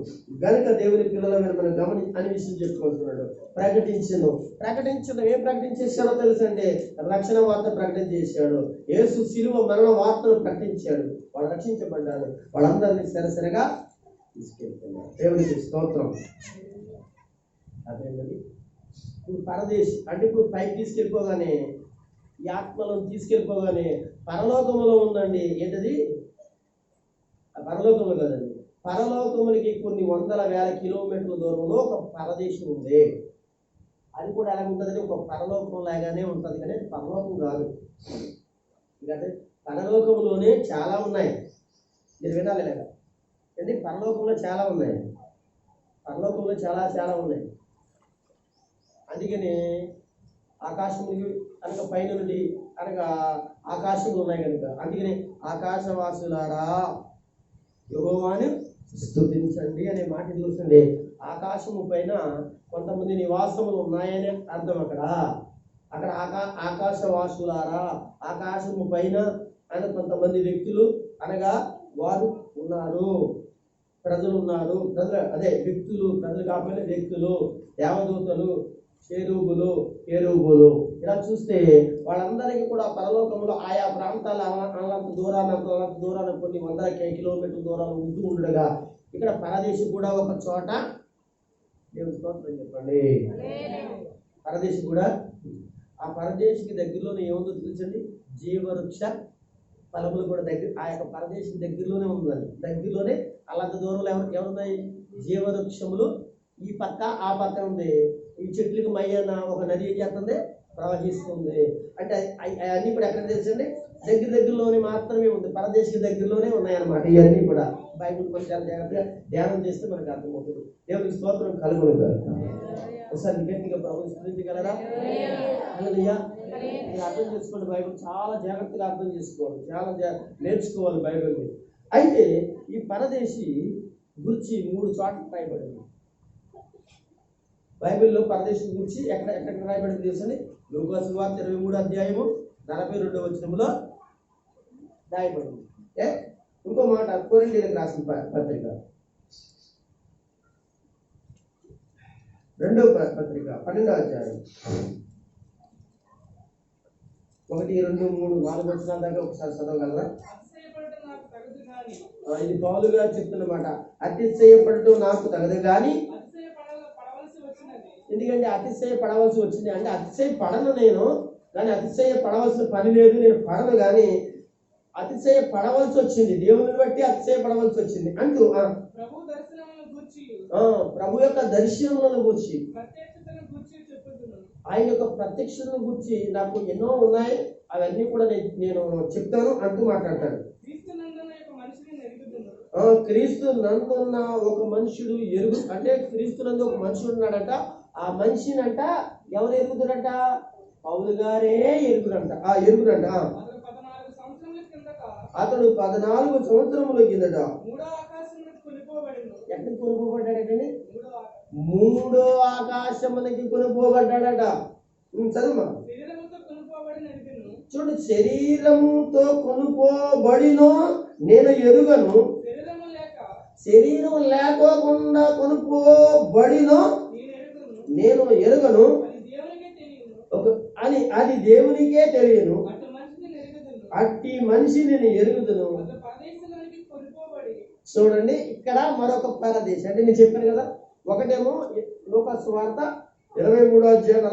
గనుక దేవుని పిల్లల మీద మనం అని విషయం చెప్పుకుంటున్నాడు. ప్రకటించడం ఏం ప్రకటించేశాడో తెలుసంటే రక్షణ వార్త ప్రకటన చేశాడు. యేసు శిలువ మరణ వార్తను ప్రకటించాడు. వాళ్ళు రక్షించబడ్డారు. వాళ్ళందరినీ సరసరగా తీసుకెళ్తున్నారు. దేవునికి స్తోత్రం. అదేంటది? ఇప్పుడు పరదేశి అంటే ఇప్పుడు పైకి తీసుకెళ్ళిపోగానే ఈ ఆత్మలను తీసుకెళ్ళిపోగానే పరలోకములో ఉందండి. ఏంటది? పరలోకము కదండి. పరలోకములకి కొన్ని వందల వేల కిలోమీటర్ల దూరంలో ఒక పరదేశం ఉంది. అది కూడా ఎలా ఉంటుందంటే ఒక పరలోకం లాగానే ఉంటుంది, కానీ పరలోకం కాదు. ఎందుకంటే పరలోకంలోనే చాలా ఉన్నాయి. మీరు వినాలి లేదా? అంటే పరలోకంలో చాలా ఉన్నాయి. పరలోకంలో చాలా ఉన్నాయి. అందుకని ఆకాశం అనగా పైన నుండి అనగా ఆకాశంలో ఉన్నాయి కనుక అందుకని ఆకాశవాసులారా యెహోవాను స్తుతించండి అనే మాట చూస్తుంది. ఆకాశము పైన కొంతమంది నివాసములు ఉన్నాయని అర్థం. అక్కడ ఆకాశవాసులారా, ఆకాశము పైన ఆయన కొంతమంది వ్యక్తులు అనగా వారు ఉన్నారు, ప్రజలు ఉన్నారు. అదే వ్యక్తులు, ప్రజలు కాకపోయినా వ్యక్తులు, దేవదూతలు, కేరూబులు ఇలా చూస్తే వాళ్ళందరికీ కూడా పరలోకంలో ఆయా ప్రాంతాల అల్లంత దూరాన కొన్ని వందల కిలోమీటర్ల దూరాలు ఉంటూ ఉండగా ఇక్కడ పరదేశి కూడా ఒక చోట, దేవుని స్తోత్రం చెప్పండి, పరదేశి కూడా. ఆ పరదేశికి దగ్గరలోనే ఏముందో తెలుసండి, జీవవృక్ష ఫలములు కూడా దగ్గర, ఆ యొక్క పరదేశం దగ్గరలోనే ఉందండి. దగ్గరలోనే అలాంటి దూరంలో ఎవరున్నాయి, జీవవృక్షములు ఈ పక్క ఆ పక్క ఉంది. ఈ చెట్లకు మయ్యన ఒక నది ఏం చేస్తుంది, ప్రవహిస్తుంది. అంటే అవన్నీ కూడా ఎక్కడ తెలుసండి, దగ్గరలోనే మాత్రమే ఉంది, పరదేశికి దగ్గరలోనే ఉన్నాయన్నమాట. ఇవన్నీ కూడా బైబిల్ కొంచెం జాగ్రత్తగా ధ్యానం చేస్తే మనకు అర్థమవుతుంది. దేవుడికి స్తోత్రం కలుగును గాక. ఒకసారి గట్టిగా ప్రభువుని స్తుతించగలరా? హల్లెలూయా. మీరు అర్థం చేసుకోండి, బైబిల్ చాలా జాగ్రత్తగా అర్థం చేసుకోవాలి, చాలా నేర్చుకోవాలి బైబిల్ని. అయితే ఈ పరదేశి గురించి 3 చోట్ల రాయబడింది బైబిల్లో. పరదేశం గురించి ఎక్కడ రాయబడింది తెలుసండి, లూకా సువార్త 23వ అధ్యాయము 42వ వచనంలో రాయబడింది. ఇంకో మాట కొరింథీయులకు రాసిన పత్రిక 2వ పత్రిక 12వ అధ్యాయం 1, 2, 3, 4 వచనాల దాకా ఒకసారి చదవగలరా? ఇది పౌలుగా చెప్తున్నమాట. అతిశయపడటం నాకు తగదు కానీ, ఎందుకంటే అతిశయ పడవలసి వచ్చింది అంటే అతిశయ పడను నేను, కానీ అతిశయ పడవలసిన పని లేదు, నేను పడను, కానీ అతిశయ పడవలసి వచ్చింది, దేవుని బట్టి అతిశయ పడవలసి వచ్చింది అంటూ ప్రభు యొక్క దర్శనములను గురించి, ఆయన యొక్క ప్రత్యక్షతను గురించి నాకు ఎన్నో ఉన్నాయి, అవన్నీ కూడా నేను చెప్తాను అంటూ మాట్లాడతాడు. క్రీస్తు నందున్న ఒక మనుషుడు అంటే క్రీస్తు నందు ఒక మనుషుడు ఉన్నాడట. ఆ మనిషినంట ఎవరు ఎరుగుతారంట, పౌలు గారే ఎరుగురంట. అతడు 14 సంవత్సరముల కిందట ఎక్కడికి కొనుక్కోబడ్డాడటండి, 3వ ఆకాశమునికి కొనుక్కోబడ్డాడట. చదువు చూడు, శరీరముతో కొనుక్కోబడినో నేను ఎరుగను, శరీరం లేకోకుండా కొనుక్కోబడినో నేను ఎరుగను అని అది దేవునికే తెలియను, అట్టి మనిషి నేను ఎరుగుదును. చూడండి, ఇక్కడ మరొక పరదేశం అంటే నేను చెప్పాను కదా, ఒకటేమో లూకా సువార్త 23వ అధ్యాయం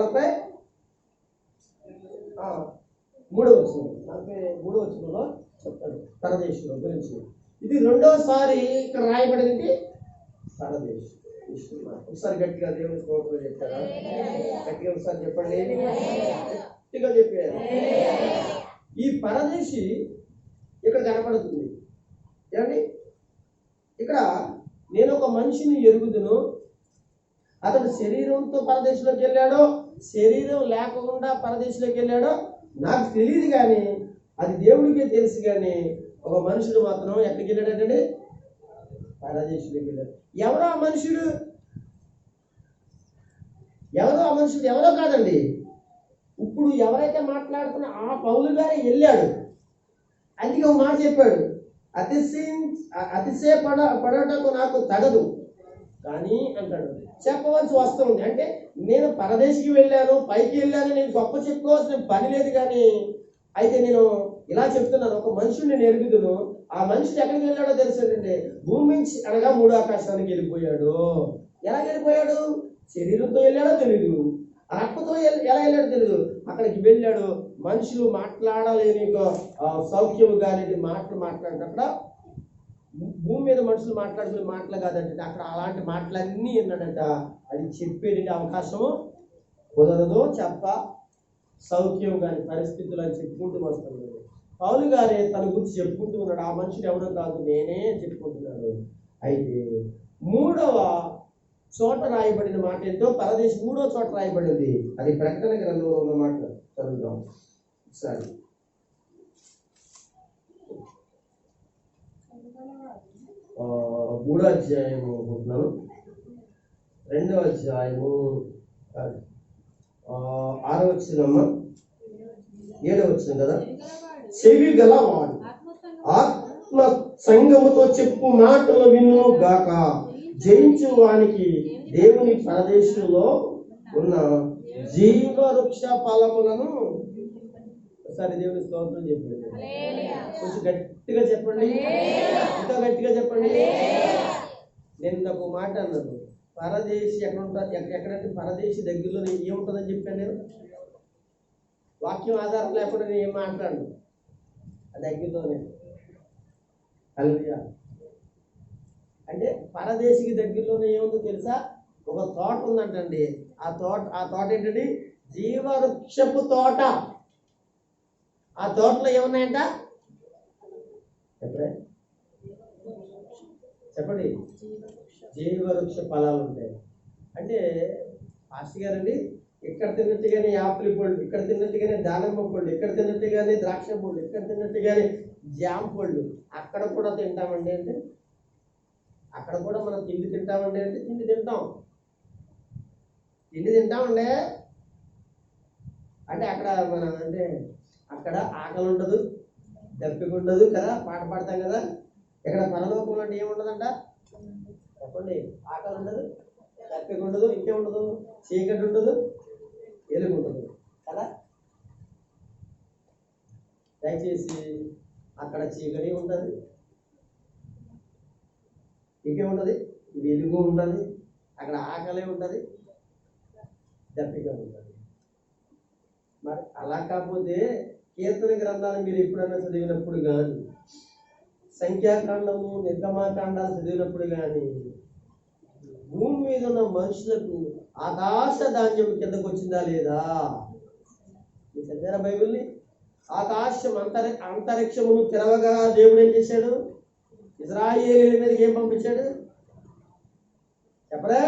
43వ వచనంలో చెప్తాడు పరదేశం గురించి. ఇది రెండోసారి ఇక్కడ రాయబడింది పరదేశం. ఒకసారి గట్టిగా దేవుని స్తోత్రం చెప్తారా? గట్టిగా ఒకసారి చెప్పండి, గట్టిగా చెప్పారు. ఈ పరదేశి ఇక్కడ కనపడుతుంది. ఏమండి, ఇక్కడ నేను ఒక మనిషిని ఎరుగుదును, అతడు శరీరంతో పరదేశంలోకి వెళ్ళాడో శరీరం లేకుండా పరదేశంలోకి వెళ్ళాడో నాకు తెలియదు, కానీ అది దేవుడికే తెలుసు. కానీ ఒక మనుషుడు మాత్రం ఎక్కడికి వెళ్ళాడంటే పరదేశంలోకి వెళ్ళాడు. ఎవరో ఆ మనుషుడు, ఎవరో కాదండి. ఇప్పుడు ఎవరైతే మాట్లాడుతున్నా ఆ పౌలు గారే వెళ్ళాడు. అందుకే ఒక మాట చెప్పాడు, అతిశయ పడటకు నాకు తగదు కానీ అంటాడు. చెప్పవలసి వస్తుంది అంటే నేను పరదేశికి వెళ్ళాను, పైకి వెళ్ళాను, నేను గొప్ప చెప్పుకోవాల్సిన పని లేదు. కానీ అయితే నేను ఇలా చెప్తున్నాను, ఒక మనుషుడు నేను ఎరుగుదును. ఆ మనుషుడు ఎక్కడికి వెళ్ళాడో తెలుసంటే భూమి నుంచి అనగా 3వ ఆకాశానికి వెళ్ళిపోయాడు. ఎలా వెళ్ళిపోయాడు? శరీరంతో వెళ్ళాడో తెలియదు, రక్తంతో ఎలా వెళ్ళాడో తెలియదు. అక్కడికి వెళ్ళాడు. మనుషులు మాట్లాడలేని సౌఖ్యము కానీ మాటలు మాట్లాడేటక్కడ భూమి మీద మనుషులు మాట్లాడుకునే మాటలు కాదంటే అక్కడ అలాంటి మాటలన్నీ విన్నాడట. అది చెప్పేది అవకాశము కుదరదు, సౌఖ్యం కానీ పరిస్థితులు అని చెప్పుకుంటూ వస్తున్నాడు. పౌలు గారే తన గురించి చెప్పుకుంటూ ఉన్నాడు. ఆ మనుషుడు ఎవరో కాదు, నేనే చెప్పుకుంటున్నాడు. అయితే 3వ చోట రాయబడిన మాట ఏంటో, పరదేశం 3వ చోట రాయబడింది. అది ప్రకటన గ్రంథంలో ఉన్న మాట చదువుదాం ఒకసారి. 3వ అధ్యాయము అనుకుంటున్నాను, 2వ అధ్యాయము 6వ వచనమ్మ, 7వ వచనం కదా. చెవి గలవాడు ఆత్మ సంగముతో చెప్పు మాటలు విను గాక, జయించు వానికి దేవుని పరదేశంలో ఉన్న జీవవృక్ష ఫలములను. ఒకసారి దేవుని స్తోత్రం చెప్పండి, కొంచెం గట్టిగా చెప్పండి, ఇంకా గట్టిగా చెప్పండి. నేను ఒక మాట అన్నాను, పరదేశి ఎక్కడ ఉంటారు, ఎక్కడంటే పరదేశి దగ్గరలో ఏముంటుందని చెప్పాను నేను. వాక్యం ఆధారం లేకుండా నేను ఏం మాట్లాడను, ఆ దగ్గరలోనే. హల్లెలూయా. అంటే పరదేశికి దగ్గరలోనే ఏముందో తెలుసా? ఒక తోట ఉందంటండి. ఆ తోట ఏంటండి? జీవవృక్షపు తోట. ఆ తోటలో ఏమున్నాయంట చెప్పండి? జీవవృక్ష ఫలాలు ఉంటాయి. అంటే పాస్టర్ గారండి, ఇక్కడ తిన్నట్టుగానే యాపిల్ పళ్ళు, ఇక్కడ తిన్నట్టుగానే దానిమ్మ పళ్ళు, ఇక్కడ తిన్నట్టుగానే ద్రాక్ష పళ్ళు, ఇక్కడ తిన్నట్టుగానే జామ్ పళ్ళు అక్కడ కూడా తింటామండి అంటే, అక్కడ కూడా మనం తిండి తింటామండి అంటే తిండి తింటామండి. అంటే అక్కడ మనం అంటే అక్కడ ఆకలి ఉండదు, దప్పిక ఉండదు కదా, పాట పాడతాం కదా. ఇక్కడ పరలోకంలో అంటే ఏముండదంట చెప్పండి? ఆకలి ఉండదు, దప్పిక ఉండదు, ఇంకేముండదు, చీకటి ఉండదు, వెలుగు ఉండదు కదా. దయచేసి అక్కడ చీకటి ఉంటుంది, ఇంకేముంటుంది, వెలుగు ఉంటుంది, అక్కడ ఆకలి ఉంటుంది, దప్పిక ఉంటుంది. మరి అలా కాకపోతే కీర్తన గ్రంథాలు మీరు ఎప్పుడైనా చదివినప్పుడు కానీ, సంఖ్యాకాండము నిర్గమాకాండాలు చదివినప్పుడు కానీ, భూమి మీద ఉన్న మనుషులకు ఆకాశ ధాన్యం కిందకు వచ్చిందా లేదా? మీరు చదివారా బైబిల్ని? ఆకాశం అంతరిక్షమును తెరవగా దేవుడు ఏం చేశాడు? ఇశ్రాయేలీయుల మీదకి ఏం పంపించాడు చెప్పరా?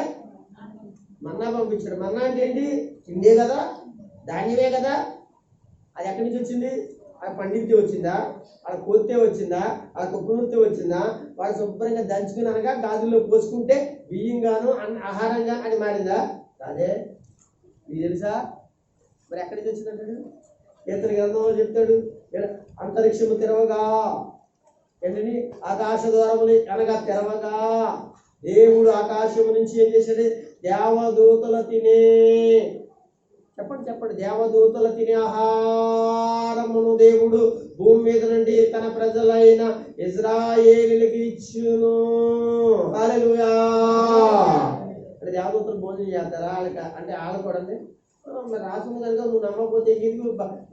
మన్నా పంపించాడు. మన్నా అంటే ఏంటి? తిండే కదా, ధాన్యమే కదా. అది ఎక్కడి నుంచి వచ్చింది? అది పండితే వచ్చిందా, అది కోస్తే వచ్చిందా, అది కుప్పనూర్తే వచ్చిందా, వాడు శుభ్రంగా దంచుకుని అనగా గాజుల్లో పోసుకుంటే బియ్యంగాను ఆహారంగా అని మారిందా? అదే మీకు తెలుసా? మరి ఎక్కడి నుంచి వచ్చిందంటాడు? కీర్తన గ్రంథంలో చెప్తాడు, అంతరిక్షము తెరవగా ఏంటని, ఆకాశ ద్వారములు అనగా తెరవగా దేవుడు ఆకాశము నుంచి ఏం చేశాడు? దేవదూతల తినే చెప్పండి దేవదూతల తినే ఆహారమును దేవుడు భూమి మీద నుండి తన ప్రజలైన ఇశ్రాయేలీయులకు ఇచ్చును. హల్లెలూయా. అంటే దేవదూతలు భోజనం చేస్తారా? అంటే వాళ్ళు కూడా మరి రాసుంది కనుక నువ్వు నమ్మకపోతే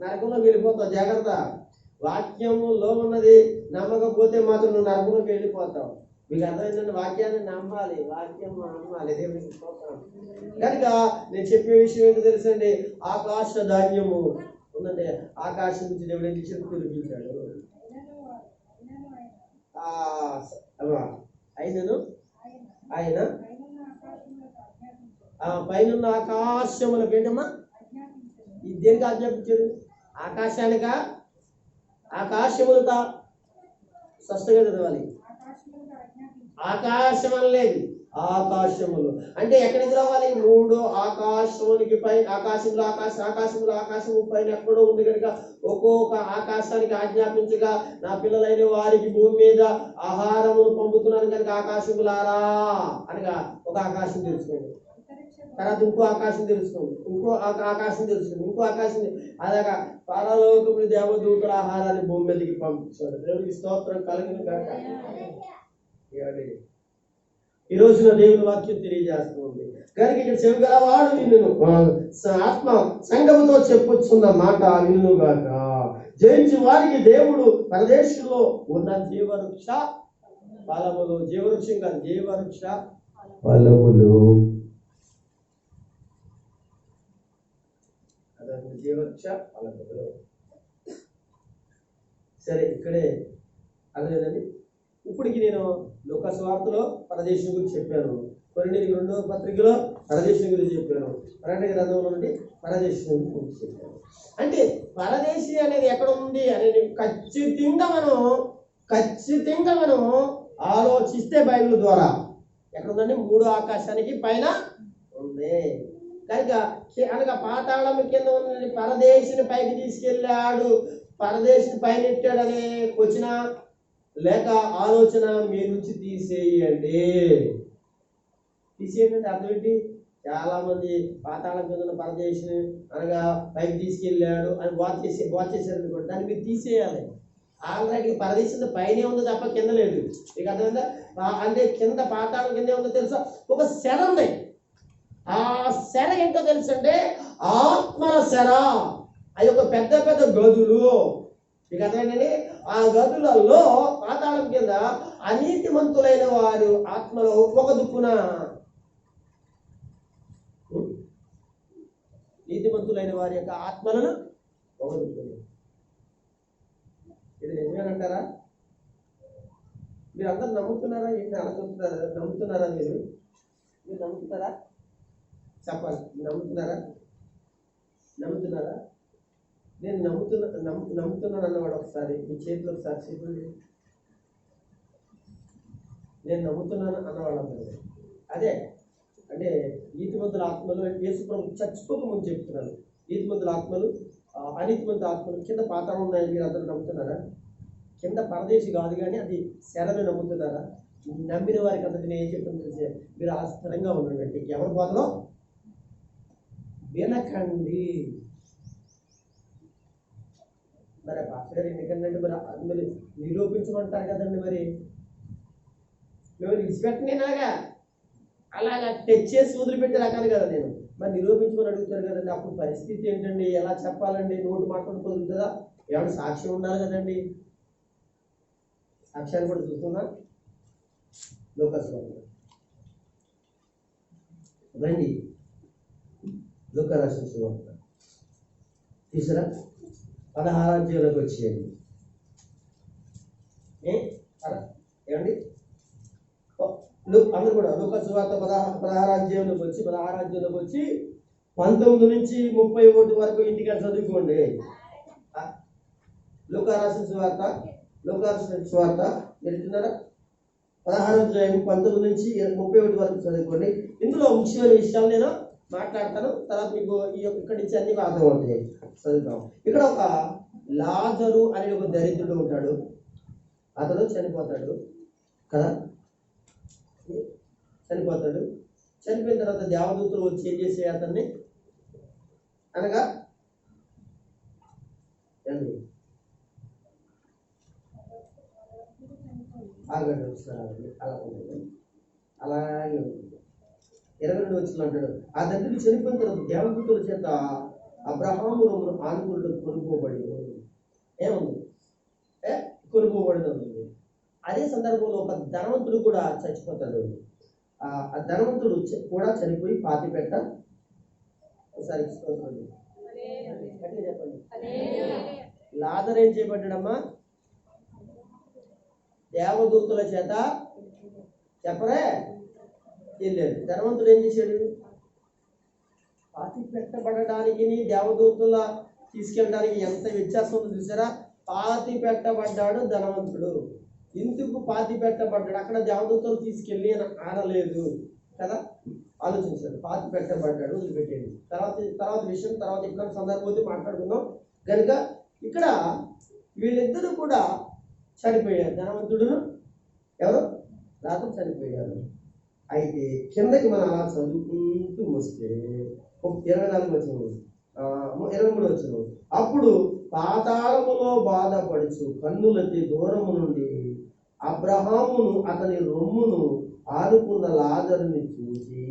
నరకంలోకి వెళ్ళిపోతావు. జాగ్రత్త. వాక్యములో ఉన్నది నమ్మకపోతే మాత్రం నువ్వు నరకంలోకి వెళ్ళిపోతావు. మీకు అర్థమైందండి? వాక్యాన్ని నమ్మాలి, వాక్యం నమ్మాలి. కనుక నేను చెప్పే విషయం ఏంటో తెలుసండి, ఆకాశ ధాన్యము ఉందండి. ఆకాశం నుంచి దేవుడు ఏం చేసి కురిపించాడు. ఆయన పైన ఆకాశములకు ఏంటమ్మా? ఈ దేనికి ఆజ్ఞాపించాడు? ఆకాశానిక ఆకాశములక స్పష్టంగా చదవాలి. ఆకాశం అనలేదు, ఆకాశములు అంటే ఎక్కడికి రావాలి? 3 ఆకాశమునికి పై ఆకాశంలో ఆకాశము పైన ఎక్కడో ఉంది కనుక ఒక్కొక్క ఆకాశానికి ఆజ్ఞాపించగా నా పిల్లలైన వారికి భూమి మీద ఆహారమును పంపుతున్నాను కనుక ఆకాశములారా అనగా ఒక ఆకాశం తెలుసుకోండి, తర్వాత ఇంకో ఆకాశం తెలుసుకోండి, ఇంకో ఆకాశం తెలుసుకోండి, ఇంకో ఆకాశం. అలాగా పరలోకముని దేవదూతల ఆహారాన్ని భూమి మీదకి పంపించాడు. దేవుడికి స్తోత్రం కలుగును గాక. ఈ రోజున దేవుని వాక్యం తెలియజేస్తుంది కనుక ఇక్కడ చెవిగలవాడు వినును, ఆత్మ సంగముతో చెప్పుచున్న మాట వినును గాక. జయించి వారికి దేవుడు పరదేశంలో ఉన్న జీవవృక్ష ఫలములు, జీవవృక్షం కాదు, జీవవృక్ష ఫలములు, జీవవృక్ష ఫలములు. సరే, ఇక్కడే అదేనండి. ఇప్పటికి నేను లూకా సువార్తలో పరదేశం గురించి చెప్పాను, కొరింథీయులకు 2వ పత్రికలో పరదేశం గురించి చెప్పాను, ప్రకటన గ్రంథంలో నుండి పరదేశం గురించి చెప్పాను. అంటే పరదేశి అనేది ఎక్కడ ఉంది అనేది ఖచ్చితంగా మనం ఆలోచిస్తే బైబిల్ ద్వారా ఎక్కడ ఉందండి? మూడో ఆకాశానికి పైన ఉంది కనుక. అనగా పాతాళం కింద ఉన్న పరదేశిని పైకి తీసుకెళ్ళాడు, పరదేశిని పైన ఎట్టాడనే వచ్చిన లేక ఆలోచన మీ నుంచి తీసేయండి. తీసేయండి అర్థం ఏంటి? చాలా మంది పాతాళం కింద ఉన్న పరదేశిని అనగా పైకి తీసుకెళ్ళాడు అని వాచ్ చేశారు కూడా, దాన్ని మీరు తీసేయాలి. ఆల్రెడీ పరదేశం పైనే ఉంది తప్ప కింద లేదు. మీకు అర్థమైందా? అంటే కింద పాతాళం కింద ఉందో తెలుసా? ఒక శర ఉంది. ఆ శర ఏంటో తెలుసంటే ఆత్మల శర. అది ఒక పెద్ద పెద్ద గదులు. మీకు అర్థమైందండి? ఆ గదులలో పాతాళం కింద అనీతిమంతులైన వారు ఆత్మలో ఒక దుక్కున, నీతిమంతులైన వారి యొక్క ఆత్మలను ఒక దుక్కున. ఇది నిజమేనంటారా? మీరు అందరూ నమ్ముతున్నారా? ఏంటి అనుకుంటున్నారా? నమ్ముతున్నారా? మీరు నమ్ముతున్నారా? చెప్పాలి. నమ్ముతున్నారా? నేను నమ్ముతున్నాను అన్నవాడు ఒకసారి మీ చేతిలో ఒకసారి చెప్పండి. నేను నమ్ముతున్నాను అన్నవాడు అందరూ అదే. అంటే నీతిమంతుల ఆత్మలు యేసుప్రభు చచ్చిపోక ముందు చెప్తున్నాను. నీతిమంతుల ఆత్మలు, అనీతిమంతుల ఆత్మలు కింద పాతాళం ఉన్నాయని మీరు అందరూ నమ్ముతున్నారా? కింద పరదేశి కాదు కానీ అది శరను నమ్ముతున్నారా? నమ్మిన వారికి అందరికీ నేను ఏం చెప్తాను తెలిసే, మీరు ఆ స్థిరంగా ఉండండి. ఎవరి బోధలో వినకండి. మరి పాస్టర్ గారు ఎందుకంటే మరి నిరూపించమంటారు కదండి. మరి మేము విడిచిపెట్టనేలాగా అలాగా తెచ్చేసి వదిలిపెట్టే రకాలు కదా నేను. మరి నిరూపించమని అడుగుతారు కదండి. అప్పుడు పరిస్థితి ఏంటండి? ఎలా చెప్పాలండి? నోటు మాట్లాడి కుదురుతుందా? ఏమైనా సాక్ష్యం ఉండాలి కదండి. సాక్ష్యాన్ని కూడా చూస్తున్నా. లోకస్వామి రండి. లోకరాశి సువార్త తీసురా 16వ అధ్యాయంలోకి వచ్చేయండి. ఏమండి? అందరూ కూడా లోకస్ సువార్త 16వ అధ్యాయంలోకి వచ్చి 19 నుంచి 31 వరకు ఇంటికి చదువుకోండి. లోకరాశి సువార్త వెళ్తున్నారా? 16వ అధ్యాయం 19 నుంచి 31 వరకు చదువుకోండి. ఇందులో ముఖ్యమైన విషయాలు నేను మాట్లాడతాను. తర్వాత మీకు ఇక్కడి నుంచి అన్ని అర్థమవుతాయి. చదువుతాం. ఇక్కడ ఒక లాజరు అనే ఒక దరిద్రుడు ఉంటాడు. అతడు చనిపోతాడు కదా. చనిపోయిన తర్వాత దేవదూతలు వచ్చి ఏం చేసే అతన్ని అనగా ఆగండి ఒకసారి. అలాగే 22 వచ్చిన అంటాడు, ఆ దరిద్రుడు చనిపోయిన తర్వాత దేవదూతల చేత అబ్రహాము రొమ్మును ఆనుకుడు కొనుక్కోబడి ఏముంది? కొనుక్కోబడి ఉంది. అదే సందర్భంలో ఒక ధనవంతుడు కూడా చచ్చిపోతాడు. ఆ ధనవంతుడు కూడా చనిపోయి పాతిపెట్ట. ఒకసారి చెప్పండి. లాజరు ఏం చేయబడ్డాడమ్మా? దేవదూతుల చేత చెప్పరే వెళ్ళాడు. ధనవంతుడు ఏం చేశాడు? పాతి పెట్టబడడానికి దేవదూతుల తీసుకెళ్ళడానికి ఎంత వ్యత్యాసం ఉందో చూసారా? పాతి పెట్టబడ్డాడు ధనవంతుడు. ఇందుకు పాతి పెట్టబడ్డాడు? అక్కడ దేవదూతలు తీసుకెళ్ళి ఆడలేదు కదా. ఆలోచించాడు. పాతి పెట్టబడ్డాడు, వదిలిపెట్టేది. తర్వాత విషయం తర్వాత ఇక్కడ సందర్భం అయితే మాట్లాడుకుందాం. కనుక ఇక్కడ వీళ్ళిద్దరూ కూడా చనిపోయారు. ధనవంతుడును ఎవరు? లాజరు చనిపోయారు. అయితే కిందకి మనం అలా చదువుకుంటూ వస్తే 24 వచ్చిన 23 వచ్చిన అప్పుడు పాతాళములో బాధపడుచు కన్నులెత్తి దూరము నుండి అబ్రహామును అతని రొమ్మును ఆనుకున్న లాజరుని చూసి.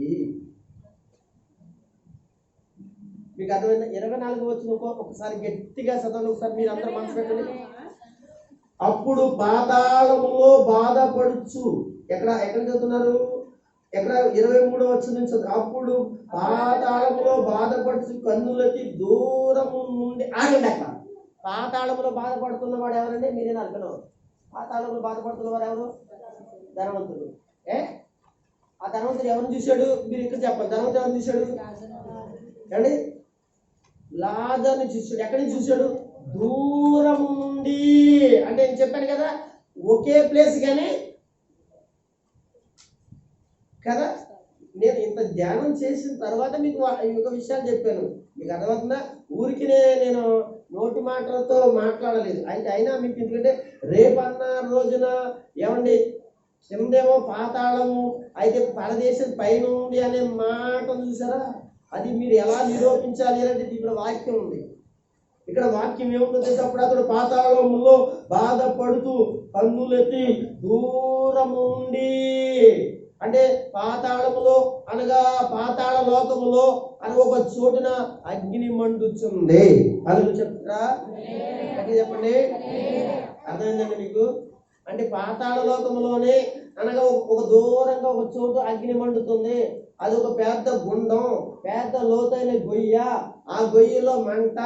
మీకు అర్థమైందా? 24 వచ్చిన ఒకసారి గట్టిగా చదవండి. ఒకసారి మీరు అందరూ మనసు పెట్టండి. అప్పుడు పాతాళములో బాధపడుచు ఎక్కడ చదువుతున్నారు? ఎక్కడ 23 వచ్చిన నుంచి అప్పుడు పాతాళములో బాధపడుచు కన్నులకి దూరము నుండి ఆగండి. అక్కడ పాతాళములో బాధపడుతున్న వాడు ఎవరండి? మీరే అనుకున్నాం. పాతాళంలో బాధపడుతున్న వాడు ఎవరు? ధనవంతుడు. ఆ ధనవంతుడు ఎవరిని చూశాడు? మీరు ఇక్కడ చెప్పండి. ధనవంతుడు ఎవరిని చూశాడు? ఏమండి? లాజరుని చూశాడు. ఎక్కడి నుంచి చూశాడు? దూరము నుండి. అంటే నేను చెప్పాను కదా, ఒకే ప్లేస్ కానీ కదా. నేను ఇంత ధ్యానం చేసిన తర్వాత మీకు ఈ యొక్క విషయాలు చెప్పాను. మీకు అర్థమవుతుందా? ఊరికి నేను నోటి మాటలతో మాట్లాడలేదు. అయితే అయినా మీకు ఎందుకంటే రేపన్న రోజున ఏమండి కిందేమో పాతాళము, అయితే పరదేశం పైన ఉంది అనే మాట చూసారా? అది మీరు ఎలా నిరూపించాలి అంటే ఇక్కడ వాక్యం ఉంది. ఇక్కడ వాక్యం ఏముంటుంది? అప్పుడు అతడు పాతాళములో బాధపడుతూ కన్నులెత్తి దూరము ఉండి, అంటే పాతాళములో అనగా పాతాళ లోకములో అని ఒక చోటున అగ్ని మండుచుంది. వాళ్ళు చెప్తారా? అంటే చెప్పండి, అర్థమైందండి మీకు? అంటే పాతాళ లోకములోనే అనగా ఒక దూరంగా ఒక చోటు అగ్ని మండుతుంది. అది ఒక పెద్ద గుండం, పెద్ద లోతైన గొయ్య. ఆ గొయ్యలో మంట,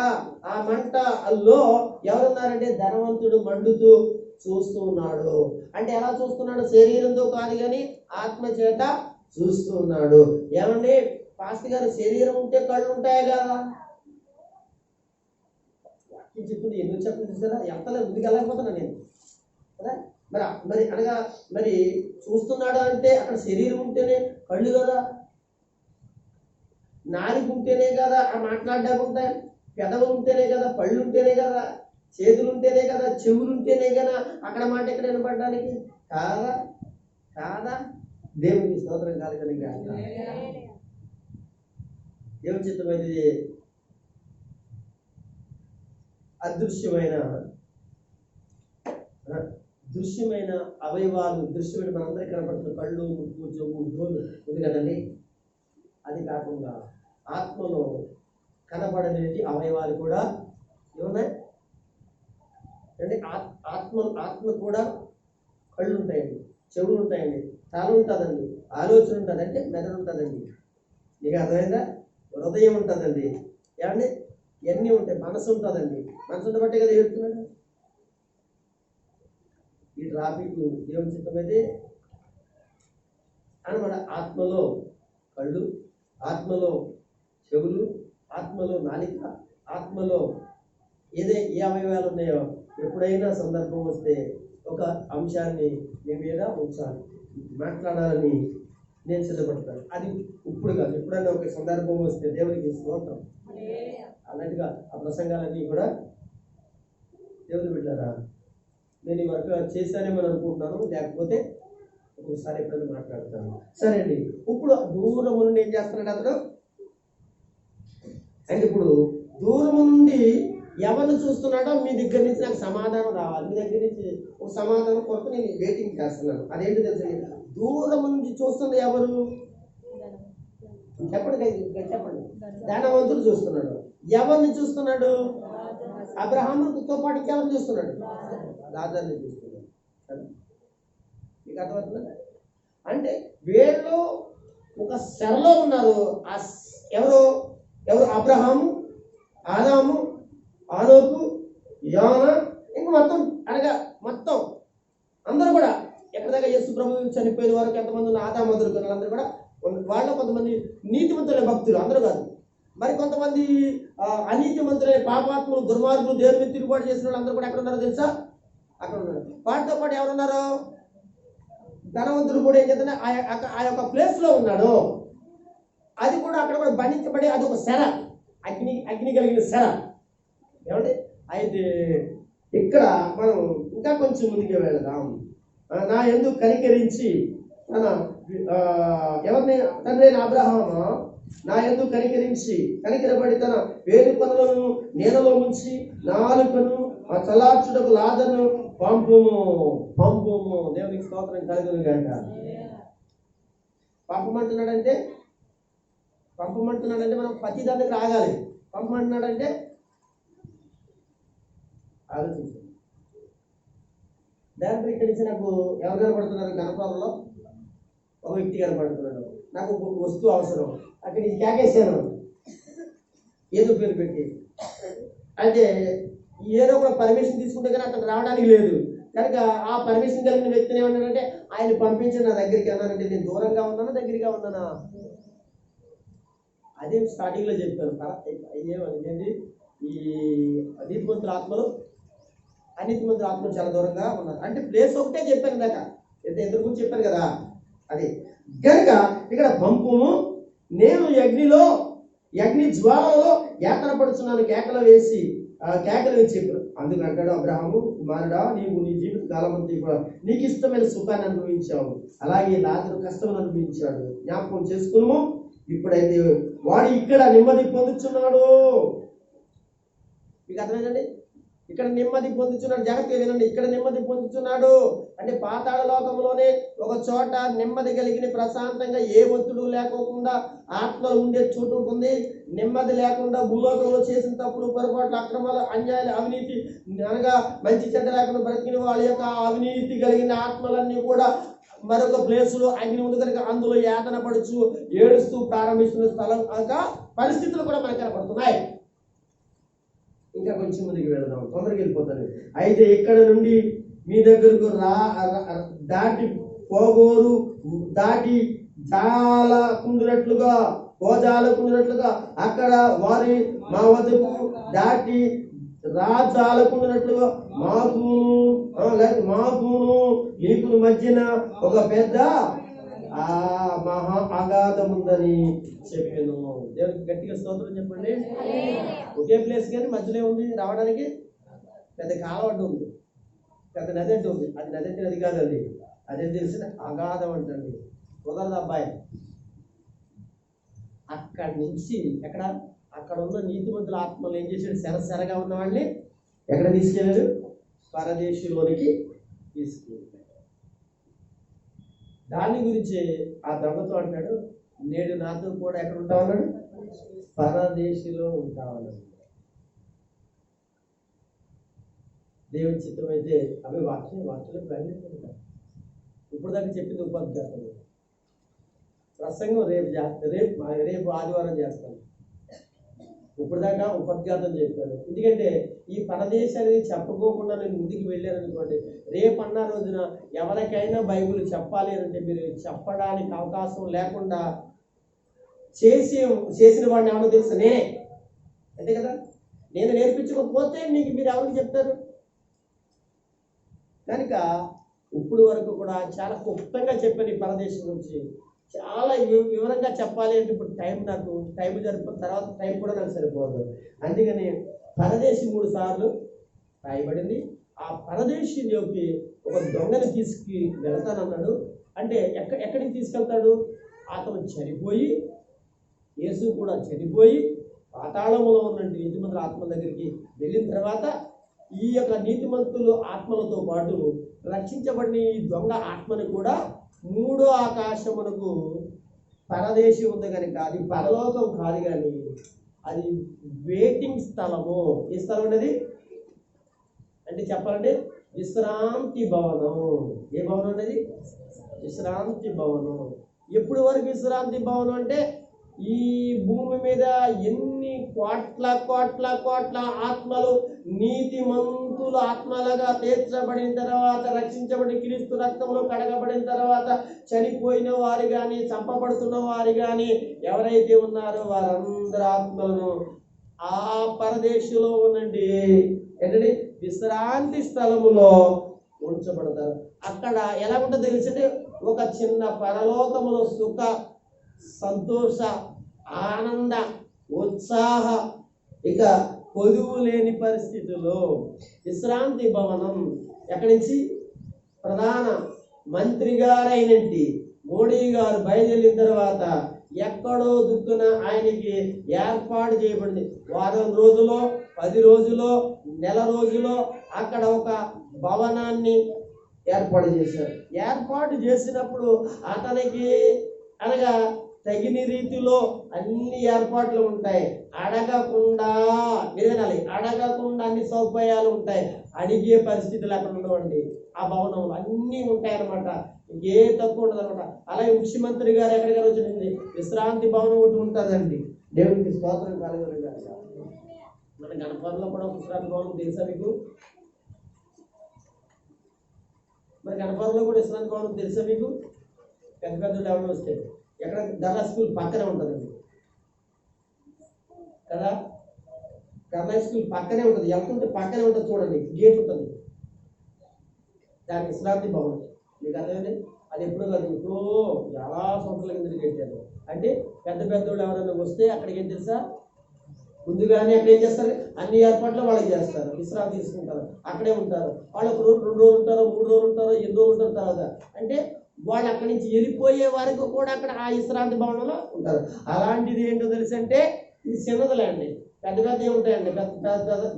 ఆ మంటలో ఎవరున్నారంటే ధనవంతుడు మండుతూ చూస్తూ ఉన్నాడు. అంటే ఎలా చూస్తున్నాడు? శరీరంతో కాదు కానీ ఆత్మ చేత చూస్తూ ఉన్నాడు. ఏమండి పాస్టర్ గారు, శరీరం ఉంటే కళ్ళు ఉంటాయి కదా? చెప్తుంది ఎందుకు చెప్పండి కదా, ఎంతలో ముందుకు వెళ్ళకపోతున్నా నేను కదా. మరి అనగా మరి చూస్తున్నాడు అంటే అక్కడ శరీరం ఉంటేనే కళ్ళు కదా, నాలుగు ఉంటేనే కదా ఆ మాట్లాడడానికి ఉంటాయి, పెదవులు ఉంటేనే కదా, పళ్ళు ఉంటేనే కదా, చేతులు ఉంటేనే కదా, చెవులు ఉంటేనే కదా అక్కడ మాట ఎక్కడ వినపడడానికి. కాదా? కాదా? దేవునికి స్తోత్రం కాదు కనుక దేవుని చిత్తమైనది దృశ్యమైన అవయవాలు, దృశ్యమైన మనందరికీ కనపడుతున్న కళ్ళు, ముక్కు, చెవు, నోరు ఉంది కదండి. అది కాకుండా ఆత్మలో కనబడనేటి అవయవాలు కూడా ఏమున్నాయి అంటే ఆత్మ కూడా కళ్ళు ఉంటాయండి, చెవులు ఉంటాయండి, తల ఉంటుందండి, ఆలోచన ఉంటుంది, అంటే మెదడు ఉంటుందండి. నీకు అర్థమైందా? హృదయం ఉంటుందండి, ఏమండి ఇవన్నీ ఉంటాయి. మనసు ఉంటుందండి, మనసుని బట్టే కదా చెప్తున్నాడు. ఈ ట్రాఫిక్ దేవుని చిత్తమైతే అనమాట. ఆత్మలో కళ్ళు, ఆత్మలో చెవులు, ఆత్మలో నాలిక, ఆత్మలో ఏ అవయవాలు ఉన్నాయో ఎప్పుడైనా సందర్భం వస్తే ఒక అంశాన్ని మీ మీద ఉంచాలి, మాట్లాడాలని నేను సిద్ధపడతాను. అది ఇప్పుడు కాదు, ఎప్పుడైనా ఒక సందర్భం వస్తే దేవునికి స్తోత్రం అన్నట్టుగా ఆ ప్రసంగాలన్నీ కూడా దేవుని బిడ్డారా నేను ఈ వర్క్ చేశానేమని అనుకుంటున్నాను, లేకపోతే ఒకసారి ఎప్పుడైనా మాట్లాడతాను. సరే అండి, ఇప్పుడు దూరం నుండి ఏం చేస్తున్నాడు అతడు అంటే ఇప్పుడు దూరం నుండి ఎవరిని చూస్తున్నాడో మీ దగ్గర నుంచి నాకు సమాధానం రావాలి. మీ దగ్గర నుంచి ఒక సమాధానం కొరకు నేను వెయిటింగ్ చేస్తున్నాను. అదేంటి తెలుసు? దూరం నుంచి చూస్తుంది ఎవరు? చెప్పండి చెప్పండి. ధనవంతుడు చూస్తున్నాడు. ఎవరిని చూస్తున్నాడు? అబ్రహాముతో పాటు ఇంకెవరిని చూస్తున్నాడు? లాజరుని చూస్తున్నాడు. మీకు అర్థమవుతుందా? అంటే వీళ్ళు ఒక శరలో ఉన్నారు. ఎవరు? అబ్రహాము, ఆదాము, ఆనోకు, యోనా, ఇంకా మొత్తం అనగా మొత్తం అందరూ కూడా ఎక్కడ దాకా యేసు ప్రభువు చనిపోయిన వరకు ఎంతమంది ఉన్న ఆదాము మొదలుకొని వాళ్ళందరూ కూడా వాళ్ళు కొంతమంది నీతిమంతులైన భక్తులు, అందరూ కాదు. మరి కొంతమంది అనీతిమంతులైన పాపాత్ములు, దుర్మార్గులు, దేవుని మీద తిరుగుబాటు చేసిన వాళ్ళు అందరూ కూడా ఎక్కడ ఉన్నారో తెలుసా? అక్కడ ఉన్నారు. వాటితో పాటు ఎవరున్నారు? ధనవంతుడు కూడా ఏం చేస్తున్నా ఆ యొక్క ప్లేస్ లో ఉన్నాడు. అది కూడా అక్కడ కూడా బంధించబడి అది ఒక శర, అగ్ని కలిగిన శర. ఏమండి? అయితే ఇక్కడ మనం ఇంకా కొంచెం ముందుకు వెళదాం. నా యందు కనికరించి తన ఎవరిని తండ్రి అబ్రహాము నా యందు కనికరబడి తన వేలు పనులను నీళ్ళలో ముంచి నాలుకను చలార్చుటకు లాజరును పంపుము. దేవునికి స్తోత్రం కలుగును గాక. పంపమంటున్నాడంటే మనం ప్రతి దానికి రాగాలి. పంపమంటున్నాడంటే ఆలోచించండి. డైరెక్టర్ ఇక్కడి నుంచి నాకు ఎవరు కనపడుతున్నారు? గణపాలలో ఒక వ్యక్తి కనపడుతున్నాడు. నాకు ఒక వస్తువు అవసరం, అక్కడి నుంచి కేకేసాను ఏదో పేరు పెట్టి. అయితే ఏదో కూడా పర్మిషన్ తీసుకుంటే కానీ అతను రావడానికి లేదు కనుక ఆ పర్మిషన్ కలిగిన వ్యక్తిని ఏమన్నానంటే ఆయన పంపించి నా దగ్గరికి అన్నానంటే నేను దూరంగా ఉన్నానా దగ్గరగా ఉన్నానా? అదే స్టార్టింగ్లో చెప్పాను. ఏమని ఈ నీతిమంతుల ఆత్మలు అనీతిమంతుల ఆత్మలు చాలా దూరంగా ఉన్నారు అంటే ప్లేస్ ఒకటే చెప్పాను దాకా ఎంత ఎదురు గురించి చెప్పాను కదా. అది కనుక ఇక్కడ పంపుము, నేను అగ్ని జ్వాలలో యాతన పడుతున్నాను కేకలు వేసి చెప్పారు. అందుకు అంటాడు, అబ్రహాము కుమారుడా, నీవు నీ జీవిత కాలం అంతా నీకు ఇష్టమైన సుఖాన్ని అనుభవించావు, అలాగే లాజరు కష్టం అనుభవించాడు, జ్ఞాపకం చేసుకున్నాము. ఇప్పుడైతే వాడు ఇక్కడ నెమ్మది పొందుతున్నాడు. మీకు అర్థమైందండి? ఇక్కడ నెమ్మది పొందుతున్నాడు. జాగ్రత్తగా వినండి, ఇక్కడ నెమ్మది పొందుతున్నాడు అంటే పాతాళ లోకంలోనే ఒక చోట నెమ్మది కలిగిన ప్రశాంతంగా ఏ ఒత్తిడి లేకోకుండా ఆత్మలు ఉండే చోటు ఉంటుంది. నెమ్మది లేకుండా భూలోకంలో చేసిన తప్పుడు పొరపాట్లు, అక్రమాలు, అన్యాయాలు, అవినీతి అనగా మంచి చెడ్డ లేకుండా బ్రతికిన వాళ్ళ యొక్క అవినీతి కలిగిన ఆత్మలన్నీ కూడా మరొక ప్లేసులో అగ్ని ఉంది కనుక అందులో యాతన పడుచు ఏడుస్తూ ప్రారంభిస్తున్న స్థలం పరిస్థితులు కూడా మనకు కనపడుతున్నాయి. ఇంకా కొంచెం ముందుకు వెళదాం, తొందరగా వెళ్ళిపోతాను. అయితే ఇక్కడ నుండి మీ దగ్గరకు దాటి పోగోరు దాటి జాలకుండినట్లుగా అక్కడ వారి మా వద్దకు దాటి రాజాలకుండినట్లుగా మాకును నీకు మధ్యన ఒక పెద్ద మహా అగాధం ఉందని చెప్పాను. దేవుడికి గట్టిగా స్తోత్రం చెప్పండి. ఒకే ప్లేస్ కానీ మధ్యలో ఉంది రావడానికి పెద్ద కాలవడ్డు ఉంది, పెద్ద నది అంటే ఉంది. అది నది అంటే నది కాదండి, అదే తెలిసిన అగాధం అంటండి. కుదరదు అబ్బాయి. అక్కడి నుంచి అక్కడ ఉన్న నీతిమంతుల ఆత్మలు ఏం చేశాడు? సెరగా ఉన్న వాళ్ళని ఎక్కడ తీసుకెళ్ళాడు? పరదేశంలోనికి తీసుకెళ్ళాడు. దాని గురించి ఆ దొంగతో అంటాడు, నేడు నాతో కూడా ఎక్కడ ఉంటామన్నాడు? పరదేశిలో ఉంటామన్నాడు. దేవుని చిత్తం అయితే అవి వాక్యంలో ప్రయాణించారు. ఇప్పుడు దాకా చెప్పింది ఉపాధ్యాయులు ప్రసంగం రేపు ఆదివారం చేస్తాను. ఇప్పుడు దాకా ఉపద్ఘాతం చెప్పాను. ఎందుకంటే ఈ పరదేశాన్ని చెప్పుకోకుండా నేను ముందుకు వెళ్ళాను అనుకోండి, రేపు అన్న రోజున ఎవరికైనా బైబిల్ చెప్పాలి అంటే మీరు చెప్పడానికి అవకాశం లేకుండా చేసిన వాడిని ఎవరో తెలుసు, నేనే. అంతే కదా? నేను నేర్పించకపోతే మీరు ఎవరికి చెప్తారు? కనుక ఇప్పుడు వరకు కూడా చాలా క్లుప్తంగా చెప్పాను ఈ పరదేశం గురించి. చాలా వివరంగా చెప్పాలి అంటే ఇప్పుడు టైం జరుపుకున్న తర్వాత టైం కూడా నాకు సరిపోదు. అందుకని పరదేశి 3 సార్లు రాయబడింది. ఆ పరదేశిలోకి ఒక దొంగని తీసుకు వెళతానన్నాడు. అంటే ఎక్కడికి తీసుకెళ్తాడు? అతను చనిపోయి, యేసు కూడా చనిపోయి పాతాళములో ఉన్న నీతిమంతుల ఆత్మ దగ్గరికి వెళ్ళిన తర్వాత ఈ యొక్క నీతిమంతులు ఆత్మలతో పాటు రక్షించబడిన ఈ దొంగ ఆత్మను కూడా 3వ ఆకాశమునకు పరదేశి ఉంది కనుక అది పరలోకం కాదు, కానీ అది వెయిటింగ్ స్థలము. ఏ స్థలం అనేది అంటే చెప్పాలంటే విశ్రాంతి భవనం. ఏ భవనం అనేది? విశ్రాంతి భవనం. ఎప్పుడు వరకు విశ్రాంతి భవనం అంటే ఈ భూమి మీద ఎన్ని కోట్ల ఆత్మలు నీతిమంతుల ఆత్మలుగా తీర్చబడిన తర్వాత, రక్షించబడి క్రీస్తు రక్తంలో కడగబడిన తర్వాత చనిపోయిన వారు కానీ చంపబడుతున్న వారు కానీ ఎవరైతే ఉన్నారో వారందరి ఆత్మలను ఆ పరదేశంలో ఉండండి ఏంటంటే విశ్రాంతి స్థలములో ఉంచబడతారు. అక్కడ ఎలా ఉంటుందో తెలిసింటే ఒక చిన్న పరలోకములో సుఖ సంతోష ఆనంద ఉత్సాహ ఇక పొదువు లేని పరిస్థితుల్లో విశ్రాంతి భవనం. ఎక్కడి నుంచి? ప్రధాన మంత్రి గారైనట్టి మోడీ గారు బయలుదేరిన తర్వాత ఎక్కడో దుక్కున ఆయనకి ఏర్పాటు చేయబడింది. వారం రోజులో 10 రోజులో నెల రోజులో అక్కడ ఒక భవనాన్ని ఏర్పాటు చేశారు. ఏర్పాటు చేసినప్పుడు అతనికి అనగా తగిన రీతిలో అన్ని ఏర్పాట్లు ఉంటాయి. అడగకుండా అన్ని సౌకర్యాలు ఉంటాయి. అడిగే పరిస్థితులు అక్కడ ఉండవండి. ఆ భవనంలో అన్నీ ఉంటాయన్నమాట, ఏ తక్కువ ఉండదు అనమాట. అలాగే ముఖ్యమంత్రి గారు ఎక్కడికి వచ్చింది? విశ్రాంతి భవనం ఒకటి ఉంటుందండి. దేవునికి స్తోత్రం కలగాలి. మన గణపతిలో కూడా విశ్రాంతి భవనం తెలుసా మీకు? మరి గణపతిలో కూడా విశ్రాంతి భవనం తెలుసా మీకు? పెద్ద డెవలప్ వస్తాయి. ఎక్కడ? ధర్నా స్కూల్ పక్కనే ఉంటుందండి కదా. ధర్నా స్కూల్ పక్కనే ఉంటుంది. వెళ్తుంటే పక్కనే ఉంటుంది, చూడండి, గేట్ ఉంటుంది. దాని విశ్రాంతి భవనం. మీకు అర్థమైంది? అది ఎప్పుడు కాదు, ఇప్పుడు చాలా సంవత్సరాల కింద కట్టారు. అంటే పెద్ద పెద్దోళ్ళు ఎవరైనా వస్తే అక్కడికి ఏం తెలుసా, ముందుగానే అక్కడ ఏం చేస్తారు, అన్ని ఏర్పాట్లు వాళ్ళకి చేస్తారు, విశ్రాంతి తీసుకుంటారు, అక్కడే ఉంటారు. వాళ్ళు 2 రోజులు ఉంటారు, 3 రోజులు ఉంటారు, 8 రోజులు ఉంటారు. తర్వాత అంటే వాళ్ళు అక్కడి నుంచి వెళ్ళిపోయే వరకు కూడా అక్కడ ఆ విశ్రాంతి భవనంలో ఉంటారు. అలాంటిది ఏంటో తెలుసు అంటే ఇది చిన్నదిలేండి, పెద్ద పెద్దవి ఉంటాయండి.